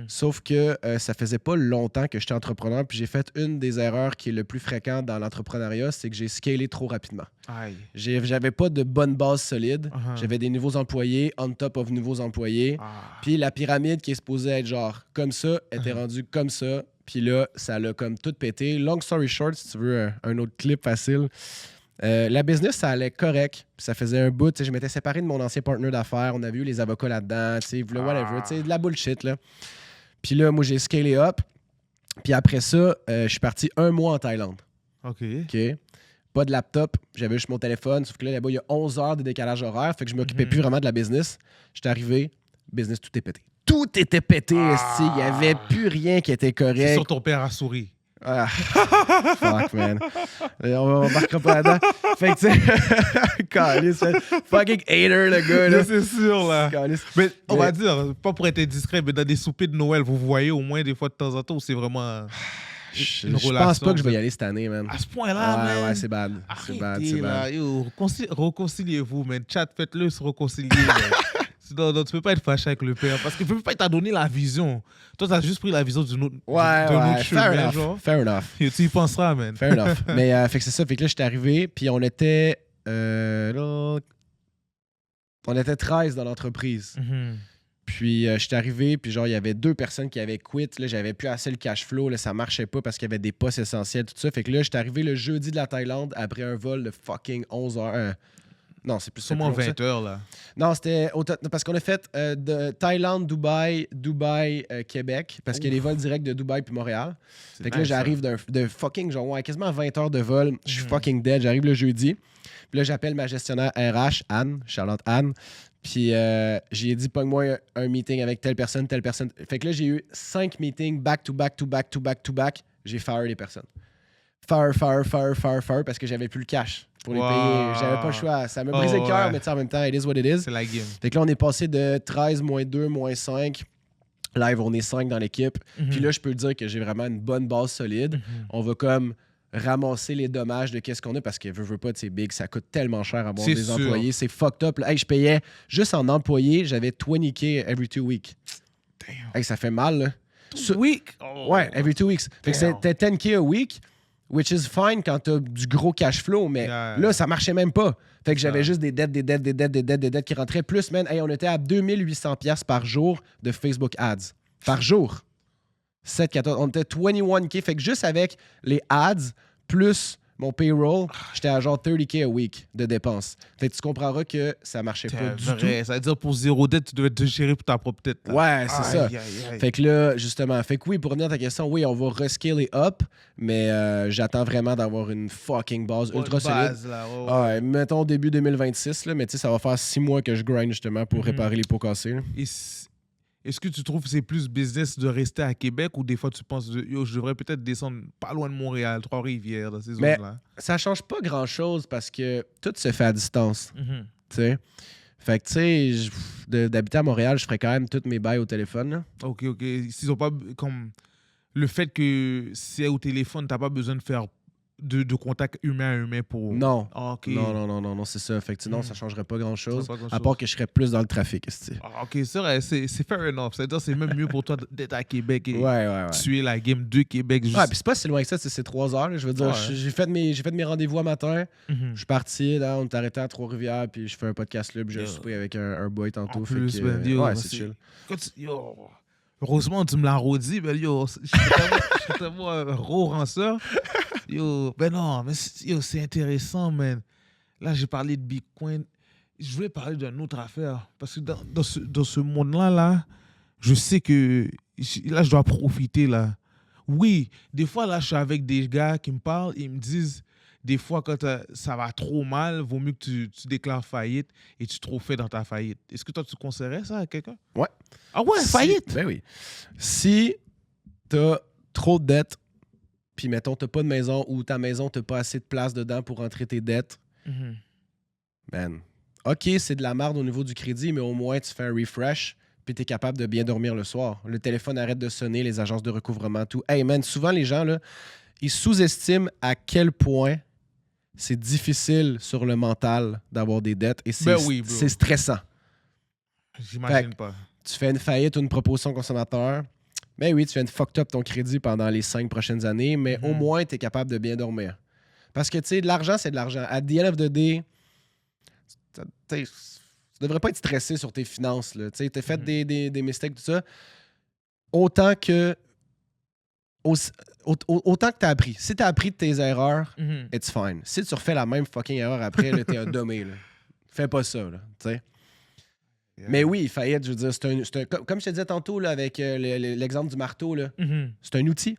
Sauf que ça faisait pas longtemps que j'étais entrepreneur. Puis j'ai fait une des erreurs qui est le plus fréquente dans l'entrepreneuriat, c'est que j'ai scalé trop rapidement. Aïe. J'avais pas de bonne base solide. Uh-huh. J'avais des nouveaux employés, on top of nouveaux employés. Ah. Puis la pyramide qui est supposée être genre comme ça, était rendue comme ça. Puis là, ça l'a comme tout pété. Long story short, si tu veux un autre clip facile. La business, ça allait correct. Puis ça faisait un bout. Tu sais, je m'étais séparé de mon ancien partner d'affaires. On avait eu les avocats là-dedans. Tu sais, whatever. Tu sais, de la bullshit, là. Puis là, moi, j'ai scalé up. Puis après ça, je suis parti 1 mois en Thaïlande. OK. OK? Pas de laptop. J'avais juste mon téléphone. Sauf que là-bas, il y a 11 heures de décalage horaire. Fait que je m'occupais plus vraiment de la business. J'étais arrivé. Business, tout est pété. Tout était pété, esti. Il n'y avait plus rien qui était C'est correct. sur ton père a souri. Ah, fuck, man. On marquera pas là-dedans. Fait que, tu sais, calice, man. Fucking hater, le gars, là. C'est sûr, là. Calice. Mais on va dire, pas pour être indiscret, mais dans des soupers de Noël, vous voyez au moins des fois de temps en temps où c'est vraiment Je une pense relation. pas que je vais y aller cette année, man. À ce point-là, man. Ouais, c'est bad. C'est bad, Arrêtez, c'est là. bad. Yo, réconciliez-vous, man. Chat, faites-le se réconcilier. man. Non, tu peux pas être fâché avec le père parce qu'il peut pas t'a donné la vision. Toi, t'as juste pris la vision d'un autre Ouais, chemin, fair enough. genre. Fair enough. Et tu y penseras, man. Fair enough. Mais fait que c'est ça. Fait que là, j'étais arrivé, puis on était 13 dans l'entreprise. Mhm. Puis j'étais arrivé, puis genre, il y avait 2 personnes qui avaient quitté. Là, j'avais plus assez le cash flow. Là, ça marchait pas parce qu'il y avait des postes essentiels, tout ça. Fait que là, j'étais arrivé le jeudi de la Thaïlande après un vol de fucking 11 heures. Non, c'est plus Sûrement plus long 20 heures, là. Non, c'était parce qu'on a fait de Thaïlande, Dubaï, Québec, parce qu'il y a des vols directs de Dubaï puis Montréal. Fait que là, j'arrive de fucking, genre, ouais, quasiment 20 heures de vol. Je suis fucking dead. J'arrive le jeudi. Puis là, j'appelle ma gestionnaire RH, Anne, Charlotte Anne. Puis j'ai dit, pogne-moi un meeting avec telle personne, telle personne. Fait que là, j'ai eu 5 meetings back-to-back. J'ai fire les personnes. Fire, parce que j'avais plus le cash pour les payer. J'avais pas le choix. Ça me brisait le cœur, mais en même temps, it is what it is. C'est la game. Fait que là, on est passé de 13, -2, -5. Live, on est 5 dans l'équipe. Puis là, je peux dire que j'ai vraiment une bonne base solide. On va comme ramasser les dommages de qu'est-ce qu'on a parce que veux pas, c'est big, ça coûte tellement cher avoir des employés. C'est fucked up. Hey, je payais juste en employé, j'avais 20K every 2 weeks. Damn. Hey, ça fait mal, là. Week? Ouais, every 2 weeks. Fait que c'était 10K a week. Which is fine quand t'as du gros cash flow, mais là, ça marchait même pas. Fait que j'avais juste des dettes qui rentraient. Plus, man, hey, on était à 2800$ par jour de Facebook Ads. Par jour. 7, 14, on était 21K. Fait que juste avec les ads, plus mon payroll, j'étais à genre 30K a week de dépenses. Fait que tu comprendras que ça marchait pas du tout. Ça veut dire pour zéro dette, tu devais te gérer pour ta propre tête. Là. Ouais, c'est ça. Fait que là, justement, fait que oui, pour revenir à ta question, oui, on va rescaler up, mais j'attends vraiment d'avoir une fucking base ultra solide. Là, ouais, mettons début 2026, là, mais tu sais, ça va faire 6 mois que je grind justement pour réparer les pots cassés. Est-ce que tu trouves que c'est plus business de rester à Québec ou des fois tu penses yo, je devrais peut-être descendre pas loin de Montréal, Trois-Rivières, dans ces zones-là? Ça change pas grand-chose parce que tout se fait à distance. Tu sais? Fait que, tu sais, d'habiter à Montréal, je ferais quand même toutes mes bails au téléphone. Là. OK. S'ils ont pas comme le fait que c'est au téléphone, t'as pas besoin de faire de contact humain à humain pour... Non. Okay. Non, c'est ça. Fait que non, ça changerait pas grand-chose. À part que je serais plus dans le trafic. OK, c'est vrai, c'est fair enough. C'est-à-dire c'est même mieux pour toi d'être à Québec et ouais. tuer la game de Québec. Juste... Ouais, puis c'est pas si loin que ça, c'est 3 heures. Là. Je veux dire, j'ai fait mes rendez-vous à matin. Je suis parti, là, on est arrêté à Trois-Rivières, puis je fais un podcast là, puis j'ai souper avec un boy tantôt. En plus, fait que, ouais, c'est chill. Heureusement, tu me l'as redit, ben yo, je suis tellement un gros ranceur. Yo, ben non, mais c'est intéressant, man. Là, j'ai parlé de Bitcoin. Je voulais parler d'une autre affaire. Parce que dans ce monde-là, là, je sais que là, je dois profiter, là. Oui, des fois, là, je suis avec des gars qui me parlent, ils me disent, des fois, quand ça va trop mal, vaut mieux que tu déclares faillite et tu te refais dans ta faillite. Est-ce que toi, tu conseillerais ça à quelqu'un? Ouais. Ah ouais, faillite? Ben oui. Si t'as trop de dettes, puis mettons, t'as pas de maison ou ta maison, t'as pas assez de place dedans pour rentrer tes dettes, man, OK, c'est de la merde au niveau du crédit, mais au moins, tu fais un refresh, puis t'es capable de bien dormir le soir. Le téléphone arrête de sonner, les agences de recouvrement, tout. Hey, man, souvent, les gens, là, ils sous-estiment à quel point c'est difficile sur le mental d'avoir des dettes et c'est stressant. J'imagine pas. Tu fais une faillite ou une proposition consommateur, ben oui, tu viens de fucked up ton crédit pendant les 5 prochaines années, mais au moins, tu es capable de bien dormir. Parce que, tu sais, de l'argent, c'est de l'argent. At the end of the day, tu devrais pas être stressé sur tes finances. Tu sais, t'as fait des mistakes, tout ça. Autant que tu as appris. Si tu as appris de tes erreurs, it's fine. Si tu refais la même fucking erreur après, là, t'es un dommé. Là. Fais pas ça, là, tu sais. Yeah. Mais oui, faillite, je veux dire, c'est un comme je te disais tantôt là, avec l'exemple du marteau, là, c'est un outil.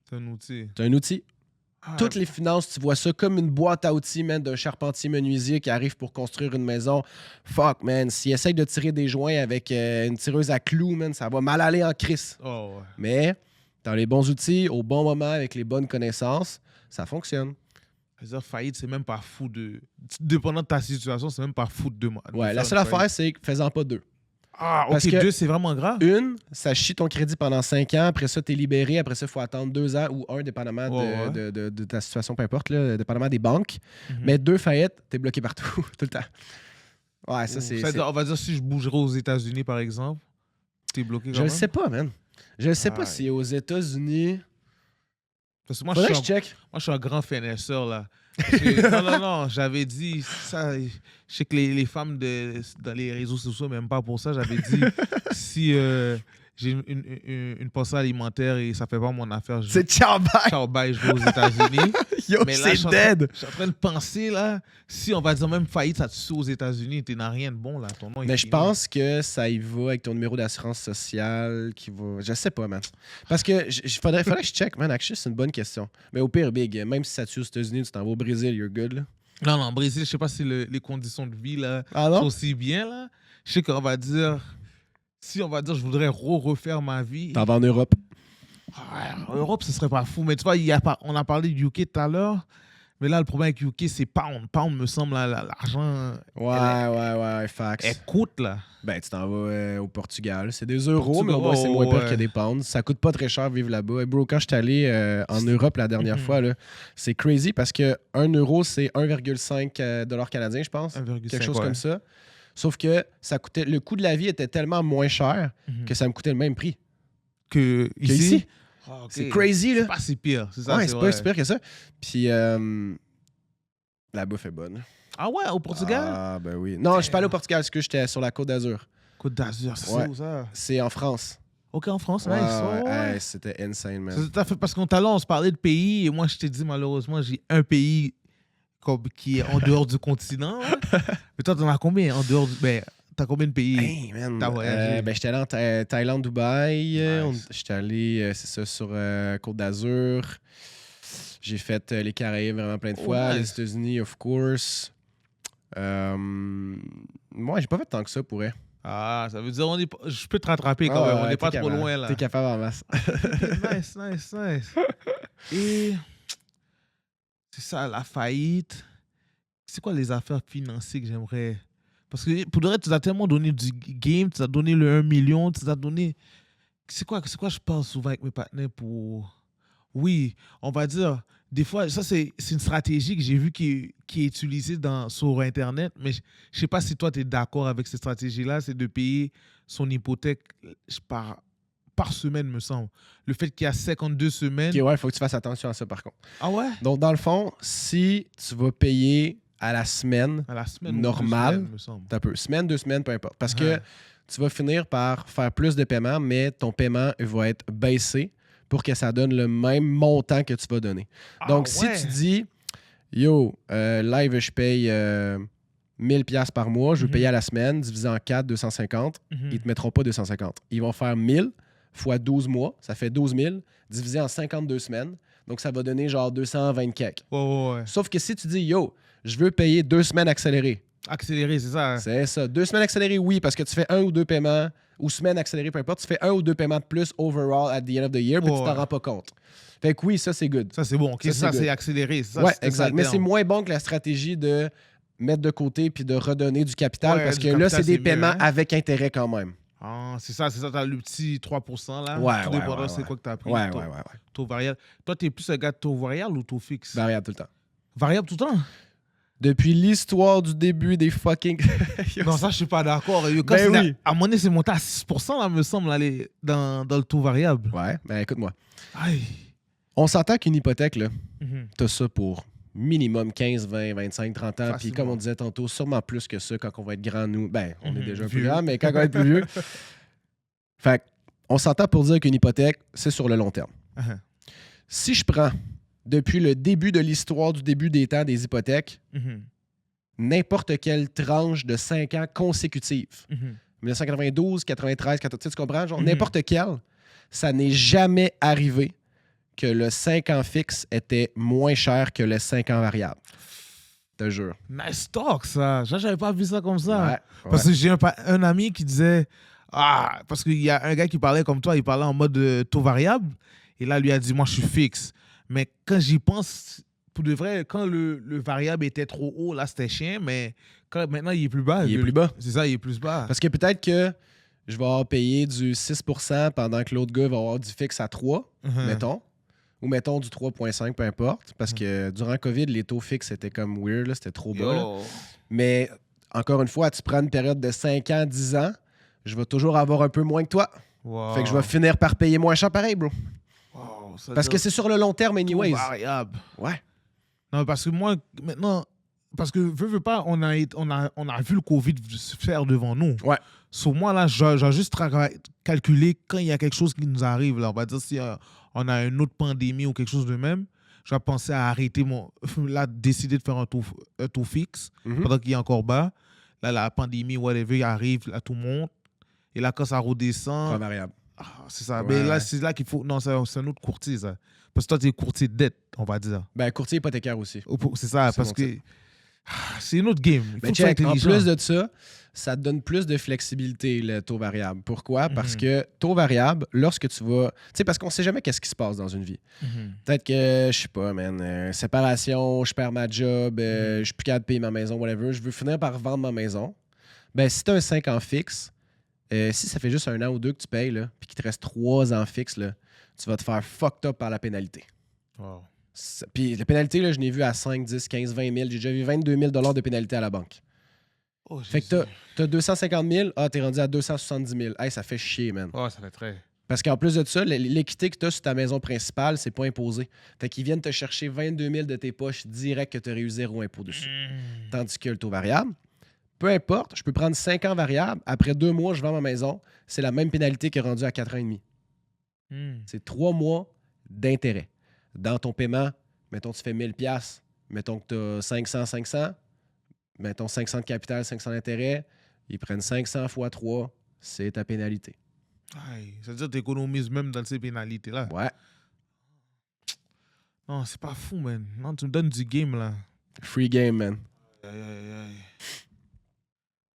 C'est un outil. Toutes les finances, tu vois ça comme une boîte à outils, man, d'un charpentier menuisier qui arrive pour construire une maison. Fuck, man. S'il essaye de tirer des joints avec une tireuse à clous, man, ça va mal aller en crise. Oh, ouais. Mais dans les bons outils, au bon moment, avec les bonnes connaissances, ça fonctionne. C'est-à-dire, faillite, c'est même pas fou de... Dépendant de ta situation, c'est même pas fou de moi. Ouais, la seule affaire, c'est que fais-en pas 2. Ah, OK, parce que 2, c'est vraiment grave. Une, ça chie ton crédit pendant 5 ans. Après ça, t'es libéré. Après ça, il faut attendre 2 ans ou 1, dépendamment de ta situation, peu importe, là, dépendamment des banques. Mais 2 faillites, t'es bloqué partout, tout le temps. Ouais, ça, c'est... On va dire, si je bougerais aux États-Unis, par exemple, t'es bloqué quand même? Je le sais pas, man. Je ne sais pas si aux États-unis... Parce que moi, je suis un grand finesseur, là. Non, j'avais dit ça. Je sais que les femmes dans les réseaux sociaux, même pas pour ça, j'avais dit si j'ai une pensée alimentaire et ça fait pas mon affaire. C'est ciao bye. Ciao bye, je vais aux États-Unis. Yo, Mais là, c'est dead. Je suis en train de penser, là, si on va dire même faillite, ça te suit aux États-Unis, tu n'as rien de bon, là. Ton nom est Mais je fini. pense que ça y va avec ton numéro d'assurance sociale qui va. Je sais pas, man. Parce que faudrait que je check, man. Actually, c'est une bonne question. Mais au pire, big, même si ça te tue aux États-Unis, tu t'en vas au Brésil, you're good, là. Non, Brésil, je sais pas si les conditions de vie, là, Ah sont non? aussi bien, là. Je sais qu'on va dire... Si on va dire je voudrais refaire ma vie... T'en vas en Europe. En Europe, ce serait pas fou. Mais tu vois, on a parlé du UK tout à l'heure. Mais là, le problème avec UK, c'est pound. Pound, me semble, là, l'argent... Ouais, facts. Elle coûte, là. Ben, tu t'en vas au Portugal. C'est des euros, Portugal, mais au moins, c'est moins pire ouais. que des pounds. Ça coûte pas très cher vivre là-bas. Et bro, quand je suis allé en Europe la dernière fois, là, c'est crazy parce que 1 euro, c'est 1,5 $ canadien, je pense. 1,5, Quelque chose ouais. comme ça. Sauf que le coût de la vie était tellement moins cher que ça me coûtait le même prix Que qu'ici. Ah, ok. C'est crazy, là. C'est pas si pire, c'est ça. Ouais, c'est c'est vrai. pas si pire que ça. Puis la bouffe est bonne. Ah ouais, au Portugal? Ah, ben oui. Non, je suis pas allé au Portugal parce que j'étais sur la Côte d'Azur. Côte d'Azur, c'est Ouais. où ça? C'est en France. Ok, en France, nice. Ouais, Ouais, ouais. hey, c'était insane, man. C'est tout à fait parce qu'on on se parlait de pays et moi, je t'ai dit, malheureusement, j'ai un pays qui est en dehors du continent. Là. Mais toi, t'en as combien en dehors du... Ben, t'as combien de pays? Hey, man. T'as voyagé? Ben, j'étais allé en Thaïlande, Dubaï. Nice. J'étais allé, c'est ça, sur Côte d'Azur. J'ai fait les Caraïbes vraiment plein de fois. nice. Les États-Unis, of course. Moi, j'ai pas fait tant que ça pour elle. Ah, ça veut dire je peux te rattraper quand même. On n'est pas trop loin, là. T'es capable en masse. Nice. Et c'est ça, la faillite. C'est quoi les affaires financières que j'aimerais... Parce que pour de vrai, tu as tellement donné du game, tu as donné le 1 million, tu as donné... C'est quoi je parle souvent avec mes partenaires pour... Oui, on va dire... Des fois, ça, c'est une stratégie que j'ai vue qui est utilisée sur Internet, mais je ne sais pas si toi, tu es d'accord avec cette stratégie-là, c'est de payer son hypothèque par semaine, me semble. Le fait qu'il y a 52 semaines... Ok, ouais, il faut que tu fasses attention à ça, par contre. Ah ouais? Donc, dans le fond, si tu vas payer à la semaine, À la semaine normal, ou 2 semaines, me semble. t'as peu. Semaine, 2 semaines, peu importe. Parce Ouais. que tu vas finir par faire plus de paiements, mais ton paiement va être baissé pour que ça donne le même montant que tu vas donner. Donc, si tu dis, yo, live, je paye 1000$ par mois, je veux payer à la semaine, divisé en 4, 250, ils ne te mettront pas 250. Ils vont faire 1000 fois 12 mois, ça fait 12 000, divisé en 52 semaines. Donc, ça va donner genre 220 quelques. Ouais. Sauf que si tu dis, yo, je veux payer 2 semaines accélérées. Accéléré, c'est ça. C'est ça. 2 semaines accélérées, oui, parce que tu fais 1 ou 2 paiements, ou semaines accélérées, peu importe, tu fais 1 ou 2 paiements de plus overall at the end of the year, puis tu t'en rends pas compte. Fait que oui, ça, c'est good. Ça, c'est bon. OK, ça, good. c'est accéléré. Ça, Ouais, c'était exact. ça le Mais terme. c'est moins bon que la stratégie de mettre de côté puis de redonner du capital, Ouais, parce du que là, capital, c'est des c'est mieux, paiements hein? avec intérêt quand même. Ah, c'est ça. T'as le petit 3%, là. Ouais, Tout ouais, dépendant ouais, c'est ouais. quoi que t'as pris. Ouais. Taux variable. Toi, t'es plus un gars de taux variable ou taux fixe? Variable tout le temps. Variable tout le temps? Depuis l'histoire du début des fucking... Non, ça, je suis pas d'accord. Quand Ben oui. À un moment donné, c'est monté à 6%, là, me semble, aller dans le taux variable. Ouais, ben écoute-moi. Aïe. On s'entend qu'une hypothèque, là, Mhm. t'as ça pour minimum 15, 20, 25, 30 ans. Puis Facilement. comme on disait tantôt, sûrement plus que ça quand on va être grand, nous. Ben, on est déjà un peu Vieux. grand, mais quand on va être plus vieux. Fait on s'entend pour dire qu'une hypothèque, c'est sur le long terme. Uh-huh. Si je prends depuis le début de l'histoire, du début des temps des hypothèques, Mhm. n'importe quelle tranche de 5 ans consécutive, Mhm. 1992, 93, 14, tu comprends? Genre, Mhm. n'importe quelle, ça n'est jamais arrivé que le 5 ans fixe était moins cher que le 5 ans variable. Je te jure. Nice talk, ça. J'avais pas vu ça comme ça. Ouais, Parce ouais. que j'ai un ami qui disait... Ah, parce qu'il y a un gars qui parlait comme toi, il parlait en mode taux variable. Et là, lui a dit, moi, je suis fixe. Mais quand j'y pense, pour de vrai, quand le variable était trop haut, là, c'était chien. Mais maintenant, il est plus bas. Il est plus bas. C'est ça, il est plus bas. Parce que peut-être que je vais avoir payé du 6% pendant que l'autre gars va avoir du fixe à 3, mettons. Ou mettons du 3,5, peu importe. Parce que durant COVID, les taux fixes étaient comme weird, là, c'était trop bas. Là. Mais encore une fois, tu prends une période de 5 ans, 10 ans, je vais toujours avoir un peu moins que toi. Wow. Fait que je vais finir par payer moins cher pareil, bro. Wow, ça Parce que c'est sur le long terme, anyways. variable. Ouais. Non, parce que moi, maintenant, parce que, veux pas, on a vu le COVID se faire devant nous. Ouais. Sur moi, là, j'ai juste calculé quand il y a quelque chose qui nous arrive. Là, on va dire si on a une autre pandémie ou quelque chose de même, je vais penser à arrêter là, décider de faire un tour fixe pendant qu'il est encore bas. Là, la pandémie, whatever, arrive, là, tout monte. Et là, quand ça redescend... Pas variable. C'est ça. Mais là, c'est là qu'il faut... Non, c'est un autre courtier, ça. Parce que toi, tu es courtier de dette, on va dire. Ben, courtier hypothécaire aussi. C'est ça, parce que... C'est une autre game. Il faut check, en plus de ça, ça te donne plus de flexibilité, le taux variable. Pourquoi? Parce que taux variable, lorsque tu vas... Tu sais, parce qu'on sait jamais qu'est-ce qui se passe dans une vie. Peut-être que, je sais pas, man, séparation, je perds ma job, je suis plus capable de payer ma maison, whatever. Je veux finir par vendre ma maison. Ben, si tu as un 5 ans fixe, si ça fait juste 1 an ou 2 que tu payes, là, puis qu'il te reste 3 ans fixe, là, tu vas te faire fucked up par la pénalité. Wow. Puis la pénalité, là, je l'ai vu à 5, 10, 15, 20 000. J'ai déjà vu 22 000 $ de pénalité à la banque. Oh, fait que t'as 250 000, t'es rendu à 270 000. Hey, ça fait chier, man. Oh, ça fait très... Parce qu'en plus de ça, l'équité que tu as sur ta maison principale, c'est pas imposé. Fait qu'ils viennent te chercher 22 000 de tes poches direct que tu aurais eu 0 impôt dessus. Tandis que le taux variable, peu importe, je peux prendre 5 ans variable. Après 2 mois, je vends ma maison. C'est la même pénalité qui est rendue à 4 ans et demi. C'est 3 mois d'intérêt. Dans ton paiement, mettons tu fais 1000 $, mettons que tu as 500, mettons 500 de capital, 500 d'intérêt, ils prennent 500 x 3, c'est ta pénalité. Aïe, ça veut dire que tu économises même dans ces pénalités-là. Ouais. Non, c'est pas fou, man. Non, tu me donnes du game, là. Free game, man. Aïe.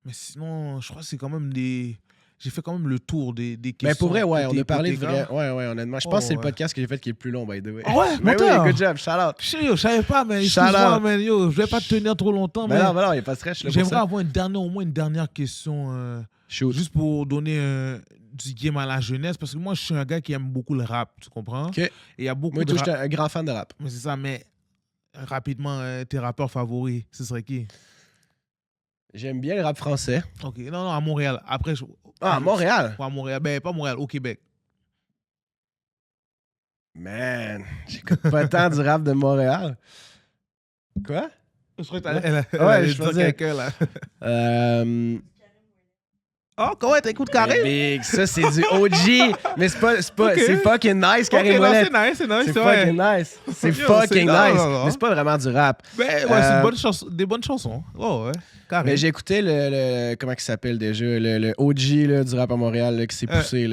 Mais sinon, je crois que c'est quand même des... J'ai fait quand même le tour des questions. Mais pour vrai, ouais, on a parlé de vrai. Ouais, honnêtement. Je pense que c'est le podcast que j'ai fait qui est le plus long, by the way. Mais oui, good job, shout out. Je savais pas, mais excuse-moi, man. Yo, je vais pas te tenir trop longtemps. Mais non, il n'y a pas de stress. J'aimerais avoir au moins une dernière question. Juste pour donner du game à la jeunesse. Parce que moi, je suis un gars qui aime beaucoup le rap, tu comprends? OK. Et il y a beaucoup moi, je suis un grand fan de rap. Mais c'est ça, mais rapidement, tes rappeurs favoris, ce serait qui? J'aime bien le rap français. OK. Non, à Montréal. Après, à Montréal? À Montréal. Ben, pas Montréal, au Québec. Man, j'écoute pas tant du rap de Montréal. Quoi? Je crois que t'allais je faisais quelqu'un, là. Oh, comment t'écoutes Karim? Big, ça, c'est du OG. Mais c'est fucking nice, Karim Ouellet. C'est nice. C'est fucking nice. C'est fucking nice. Mais c'est pas vraiment du rap. Ben, ouais, c'est des bonnes chansons. Oh, ouais. Karim. Mais j'ai écouté le comment il s'appelle déjà? Le OG là, du rap à Montréal là, qui s'est poussé.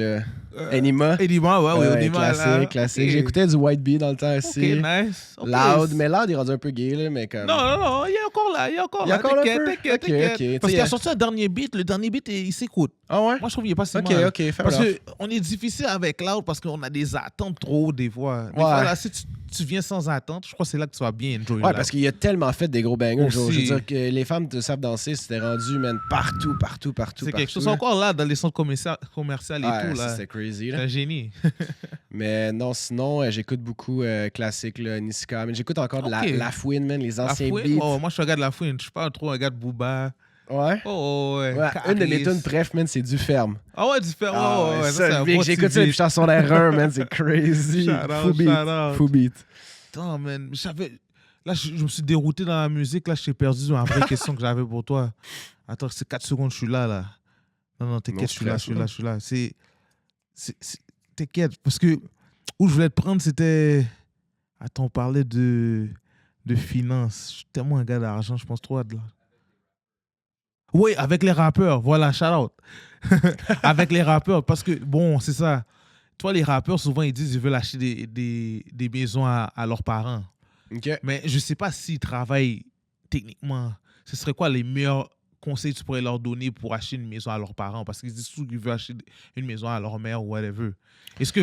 Enima. Enima, ouais, Enima. Classique. Okay. J'écoutais du White Bee dans le temps aussi. Ok, nice. Okay. Loud, mais Loud, il est rendu un peu gay, là, mais comme... Non, il est encore là. T'inquiète. Okay. Parce qu'il a sorti un dernier beat. Le dernier beat, il s'écoute. Ah ouais? Moi, je trouve qu'il est pas si mal. OK, parce qu'on est difficile avec Loud parce qu'on a des attentes trop, des fois. Des fois, là, si tu viens sans attente, je crois que c'est là que tu vas bien enjoy. Ouais, parce qu'il a tellement fait des gros bangers. Je veux dire que les femmes te savent danser, c'était rendu, man, partout. C'est quelque chose encore là, dans les centres commerciaux et tout, là. C'est crazy, là. C'est un génie. Mais non, sinon, j'écoute beaucoup classique, là, Niska. Mais j'écoute encore de la Fouine, man, les anciens beats. Oh, moi, je suis un gars de la Fouine. Je suis pas trop un gars de Booba. Ouais? Ouais. Une de mes tunes bref, man, c'est Du Ferme. Ah ouais, Du Ferme. Ouais. Ça, j'écoute ça depuis chanson R1, man, c'est crazy. Fou beat. Attends, man. Là, je me suis dérouté dans la musique. Là, je t'ai perdu ma vraie question que j'avais pour toi. Attends, c'est 4 secondes, je suis là. Non, t'inquiète, je suis là. T'inquiète, parce que où je voulais te prendre, c'était... Attends, on parlait de finances. Je suis tellement un gars d'argent, je pense trop à de là. Oui, avec les rappeurs, voilà, shout out. Avec les rappeurs, parce que, bon, c'est ça. Toi, les rappeurs, souvent, ils disent qu'ils veulent acheter des maisons à leurs parents. Okay. Mais je ne sais pas s'ils travaillent techniquement. Ce serait quoi les meilleurs conseils que tu pourrais leur donner pour acheter une maison à leurs parents? Parce qu'ils disent toujours qu'ils veulent acheter une maison à leur mère ou whatever. Est-ce que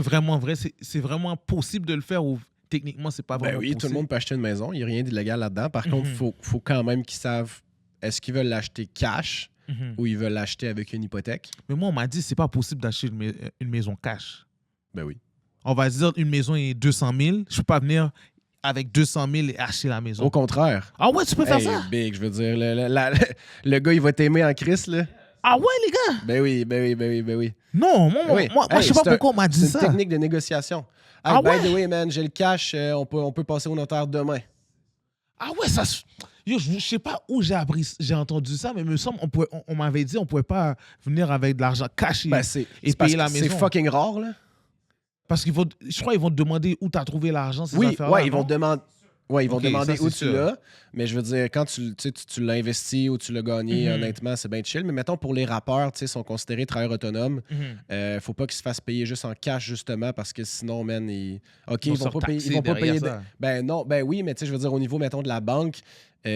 c'est vraiment possible de le faire ou techniquement, c'est pas vraiment possible? Tout le monde peut acheter une maison. Il n'y a rien d'illégal là-dedans. Par contre, il faut quand même qu'ils savent est-ce qu'ils veulent l'acheter cash ou ils veulent l'acheter avec une hypothèque. Mais moi, on m'a dit que c'est pas possible d'acheter une maison cash. Ben oui. On va dire une maison est 200 000. Je peux pas venir avec 200 000 et acheter la maison. Au contraire. Ah ouais, tu peux faire ça? Big, je veux dire, le gars, il va t'aimer en Christ, là. Ah ouais, les gars? Ben oui. Non, moi je sais pas pourquoi on m'a dit ça. C'est une technique de négociation. By the way, man, j'ai le cash, on peut passer au notaire demain. Ah ouais, ça... Yo, je sais pas où j'ai entendu ça, mais il me semble on m'avait dit on pouvait pas venir avec de l'argent cash et payer la maison. C'est fucking rare, là. Parce je crois qu'ils vont te demander où tu as trouvé l'argent, ces affaires-là. Ouais, ils vont demander ça, où tu l'as. Mais je veux dire, quand tu l'as investi ou tu l'as gagné, honnêtement, c'est bien chill. Mais mettons, pour les rappeurs, tu sais, sont considérés travailleurs autonomes. Faut pas qu'ils se fassent payer juste en cash, justement, parce que sinon, man, ils vont pas payer. Ben oui, mais tu sais, je veux dire, au niveau, mettons, de la banque,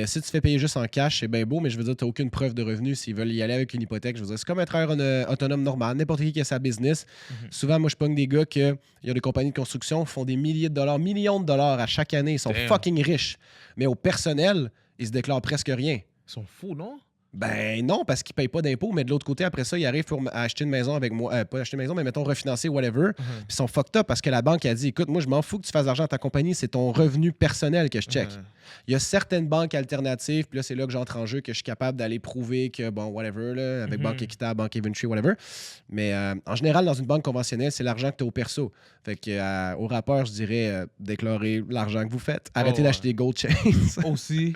si tu fais payer juste en cash, c'est bien beau, mais je veux dire, tu n'as aucune preuve de revenu s'ils veulent y aller avec une hypothèque. Je veux dire, c'est comme un travailleur autonome normal. N'importe qui a sa business. Souvent, moi, je pogne des gars il y a des compagnies de construction qui font des millions de dollars à chaque année. Ils sont fucking riches. Mais au personnel, ils se déclarent presque rien. Ils sont fous, non? Ben non, parce qu'ils ne payent pas d'impôts, mais de l'autre côté, après ça, ils arrivent pour acheter une maison avec moi. Pas acheter une maison, mais mettons refinancer, whatever. Puis ils sont fucked up parce que la banque a dit, écoute, moi, je m'en fous que tu fasses de l'argent à ta compagnie, c'est ton revenu personnel que je check. Il y a certaines banques alternatives, puis là, c'est là que j'entre en jeu, que je suis capable d'aller prouver que, bon, whatever, là, avec Banque Équitable, Banque Eventree, whatever. Mais en général, dans une banque conventionnelle, c'est l'argent que tu as au perso. Fait que au rappeur, je dirais, déclarer l'argent que vous faites. Arrêtez d'acheter des gold chains. Aussi.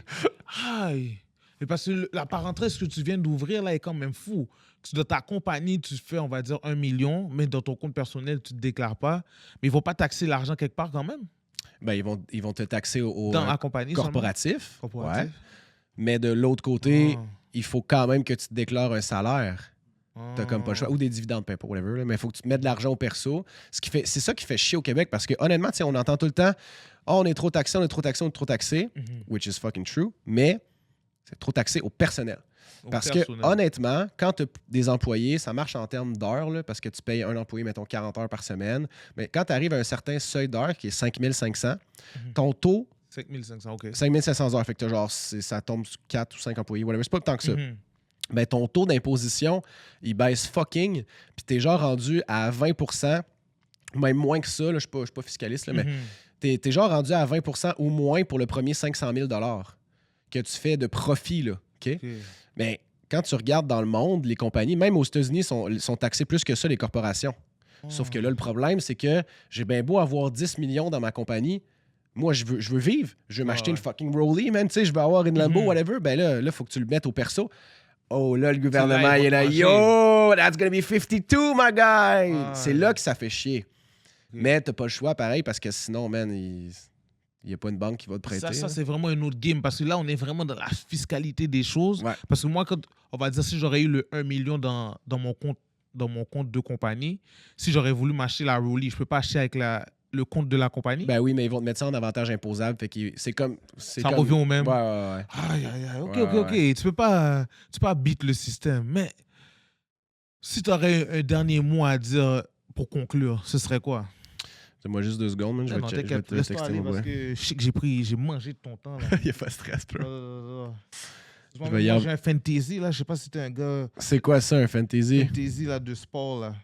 Aïe. Et parce que la parenthèse que tu viens d'ouvrir, là, est quand même fou. De ta compagnie, tu fais, on va dire, 1 million, mais dans ton compte personnel, tu ne te déclares pas. Mais ils ne vont pas taxer l'argent quelque part quand même? Ben, ils vont te taxer dans la compagnie corporatif. Ouais. Mais de l'autre côté, il faut quand même que tu te déclares un salaire. T'as comme pas le choix. Ou des dividendes, peu importe, whatever. Là, mais il faut que tu te mettes de l'argent au perso. C'est ça qui fait chier au Québec parce que honnêtement, on entend tout le temps on est trop taxé, on est trop taxé, on est trop taxé, which is fucking true, mais c'est trop taxé au personnel. Parce que, honnêtement, quand tu as des employés, ça marche en termes d'heures, là, parce que tu payes un employé, mettons, 40 heures par semaine. Mais quand tu arrives à un certain seuil d'heures, qui est 5500, ton taux... 5500, OK. 5500 heures. Fait que genre, ça tombe sur 4 ou 5 employés, whatever. C'est pas tant que ça. Ben, ton taux d'imposition, il baisse fucking, puis t'es genre rendu à 20%, même moins que ça, là, je suis pas fiscaliste, là, mais t'es genre rendu à 20% ou moins pour le premier 500 000 $ que tu fais de profit, là. OK? Mais quand tu regardes dans le monde, les compagnies, même aux États-Unis, sont taxées plus que ça, les corporations. Sauf que là, le problème, c'est que j'ai bien beau avoir 10 millions dans ma compagnie. Moi, je veux vivre. Je veux m'acheter une fucking Rollie, man. Tu sais, je veux avoir une Lambo, whatever. Ben là, il faut que tu le mettes au perso. Oh, là, le gouvernement, il est là. Yo, that's gonna be 52, my guy. C'est là que ça fait chier. Mais t'as pas le choix, pareil, parce que sinon, man, il n'y a pas une banque qui va te prêter. Ça c'est vraiment un autre game. Parce que là, on est vraiment dans la fiscalité des choses. Ouais. Parce que moi, on va dire, si j'aurais eu le 1 million dans mon compte de compagnie, si j'aurais voulu m'acheter la Rollie, je peux pas acheter avec le compte de la compagnie? Ben oui, mais ils vont te mettre ça en avantage imposable. Fait que c'est comme... Ça revient au même? Ouais. Aïe. OK. Tu peux pas beat le système. Mais si tu aurais un dernier mot à dire pour conclure, ce serait quoi? Donne-moi juste 2 secondes, man. Je vais te texter mon parce que je sais que j'ai mangé de ton temps. Il n'y a pas de stress, bro. Je vais manger un fantasy, là. Je sais pas si t'es un gars... C'est quoi ça, un fantasy? Fantasy, là, de sport, là.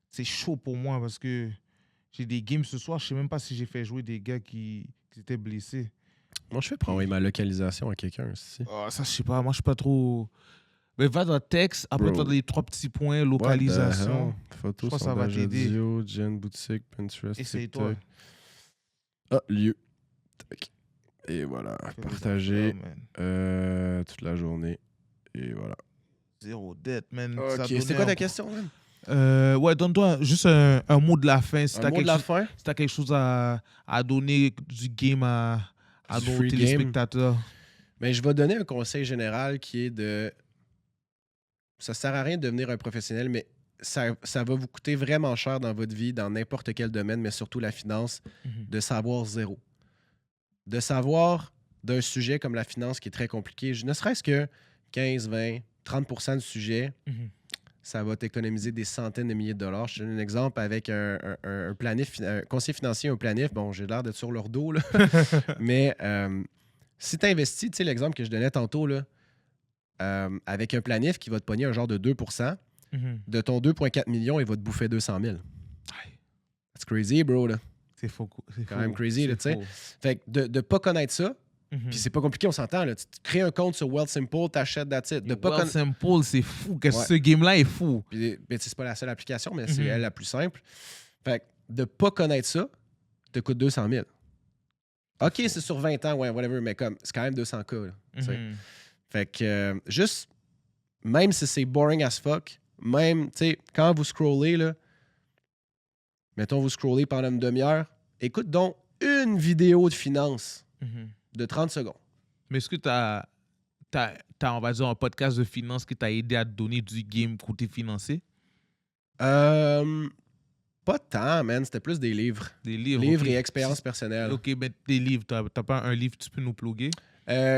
C'est chaud pour moi parce que j'ai des games ce soir. Je sais même pas si j'ai fait jouer des gars qui étaient blessés. Moi, je fais pour envoyer ma localisation à quelqu'un aussi. Ça, je sais pas. Moi, je suis pas trop... Mais va dans le texte, après tu as les 3 petits points, localisation. Photos, ça va t'aider. Audio, Gen, boutique, Pinterest, Essaye-toi. Lieu. Et voilà, partager toute la journée. Et voilà. Zéro dette, man. Ok, c'était quoi ta question, man? Ouais, donne-toi juste un mot de la fin. Si un mot de la fin? Si tu as quelque chose à donner du game à nos téléspectateurs. Mais je vais donner un conseil général qui est de... Ça sert à rien de devenir un professionnel, mais ça va vous coûter vraiment cher dans votre vie, dans n'importe quel domaine, mais surtout la finance, de savoir zéro. De savoir d'un sujet comme la finance qui est très compliqué, ne serait-ce que 15, 20, 30% du sujet, ça va t'économiser des centaines de milliers de dollars. Je te donne un exemple avec un conseiller financier, un planif. Bon, j'ai l'air d'être sur leur dos, là. Mais si tu investis, tu sais, l'exemple que je donnais tantôt, là, avec un planif qui va te pogner un genre de 2%, de ton 2,4 millions, il va te bouffer 200 000. That's crazy, bro, là. C'est faux. C'est quand même crazy, là, tu sais. Fait que de ne pas connaître ça, puis c'est pas compliqué, on s'entend, là. Tu crées un compte sur Wealthsimple, t'achètes that's it. Wealthsimple, c'est fou. Ce game-là est fou. Puis, c'est pas la seule application, mais c'est elle la plus simple. Fait que de pas connaître ça, te coûte 200 000. OK, c'est sur 20 ans, ouais, whatever, mais comme, c'est quand même 200K, là, tu sais. Fait que, juste, même si c'est boring as fuck, même, tu sais, quand vous scrollez, là, mettons, vous scrollez pendant une demi-heure, écoute donc une vidéo de finance de 30 secondes. Mais est-ce que t'as, on va dire, un podcast de finance qui t'a aidé à te donner du game côté financier? Pas tant, man. C'était plus des livres. Des livres. Livres okay. et expériences personnelles. OK, mais des livres. T'as pas un livre que tu peux nous plugger?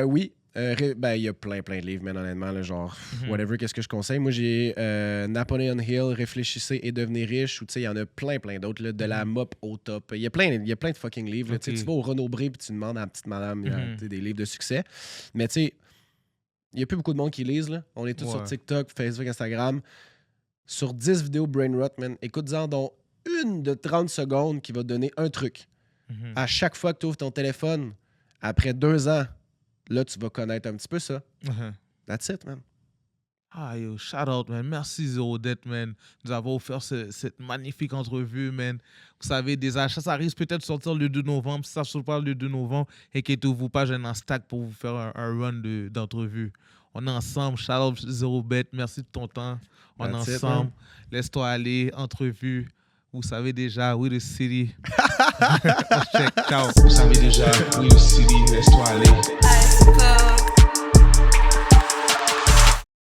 Oui. Il y a plein de livres, man, honnêtement. Là, genre, whatever, qu'est-ce que je conseille? Moi, j'ai Napoleon Hill, Réfléchissez et devenez riche. Ou, tu sais, il y en a plein d'autres. Là, de la mop au top. Il y a plein de fucking livres. Okay. Tu vas au Renaud-Bré puis tu demandes à la petite madame des livres de succès. Mais, tu sais, il n'y a plus beaucoup de monde qui lisent. Là. On est tous sur TikTok, Facebook, Instagram. Sur 10 vidéos brain rot, man, écoute-en dont une de 30 secondes qui va te donner un truc. À chaque fois que tu ouvres ton téléphone, après 2 ans, là, tu vas connaître un petit peu ça. That's it, man. Ah, yo, shout out, man. Merci, Zero Debt, man, de nous avoir offert cette magnifique entrevue, man. Vous savez, des achats, ça risque peut-être de sortir le 2 novembre. Si ça ne sort pas le 2 novembre, inquiétez-vous pas, j'ai un stack pour vous faire un run d'entrevue. On est ensemble. Shout out, Zero Debt. Merci de ton temps. On est ensemble. Laisse-toi aller. Entrevue. Vous savez déjà, We the City. Ciao. Vous savez déjà, We the City, laisse-toi aller.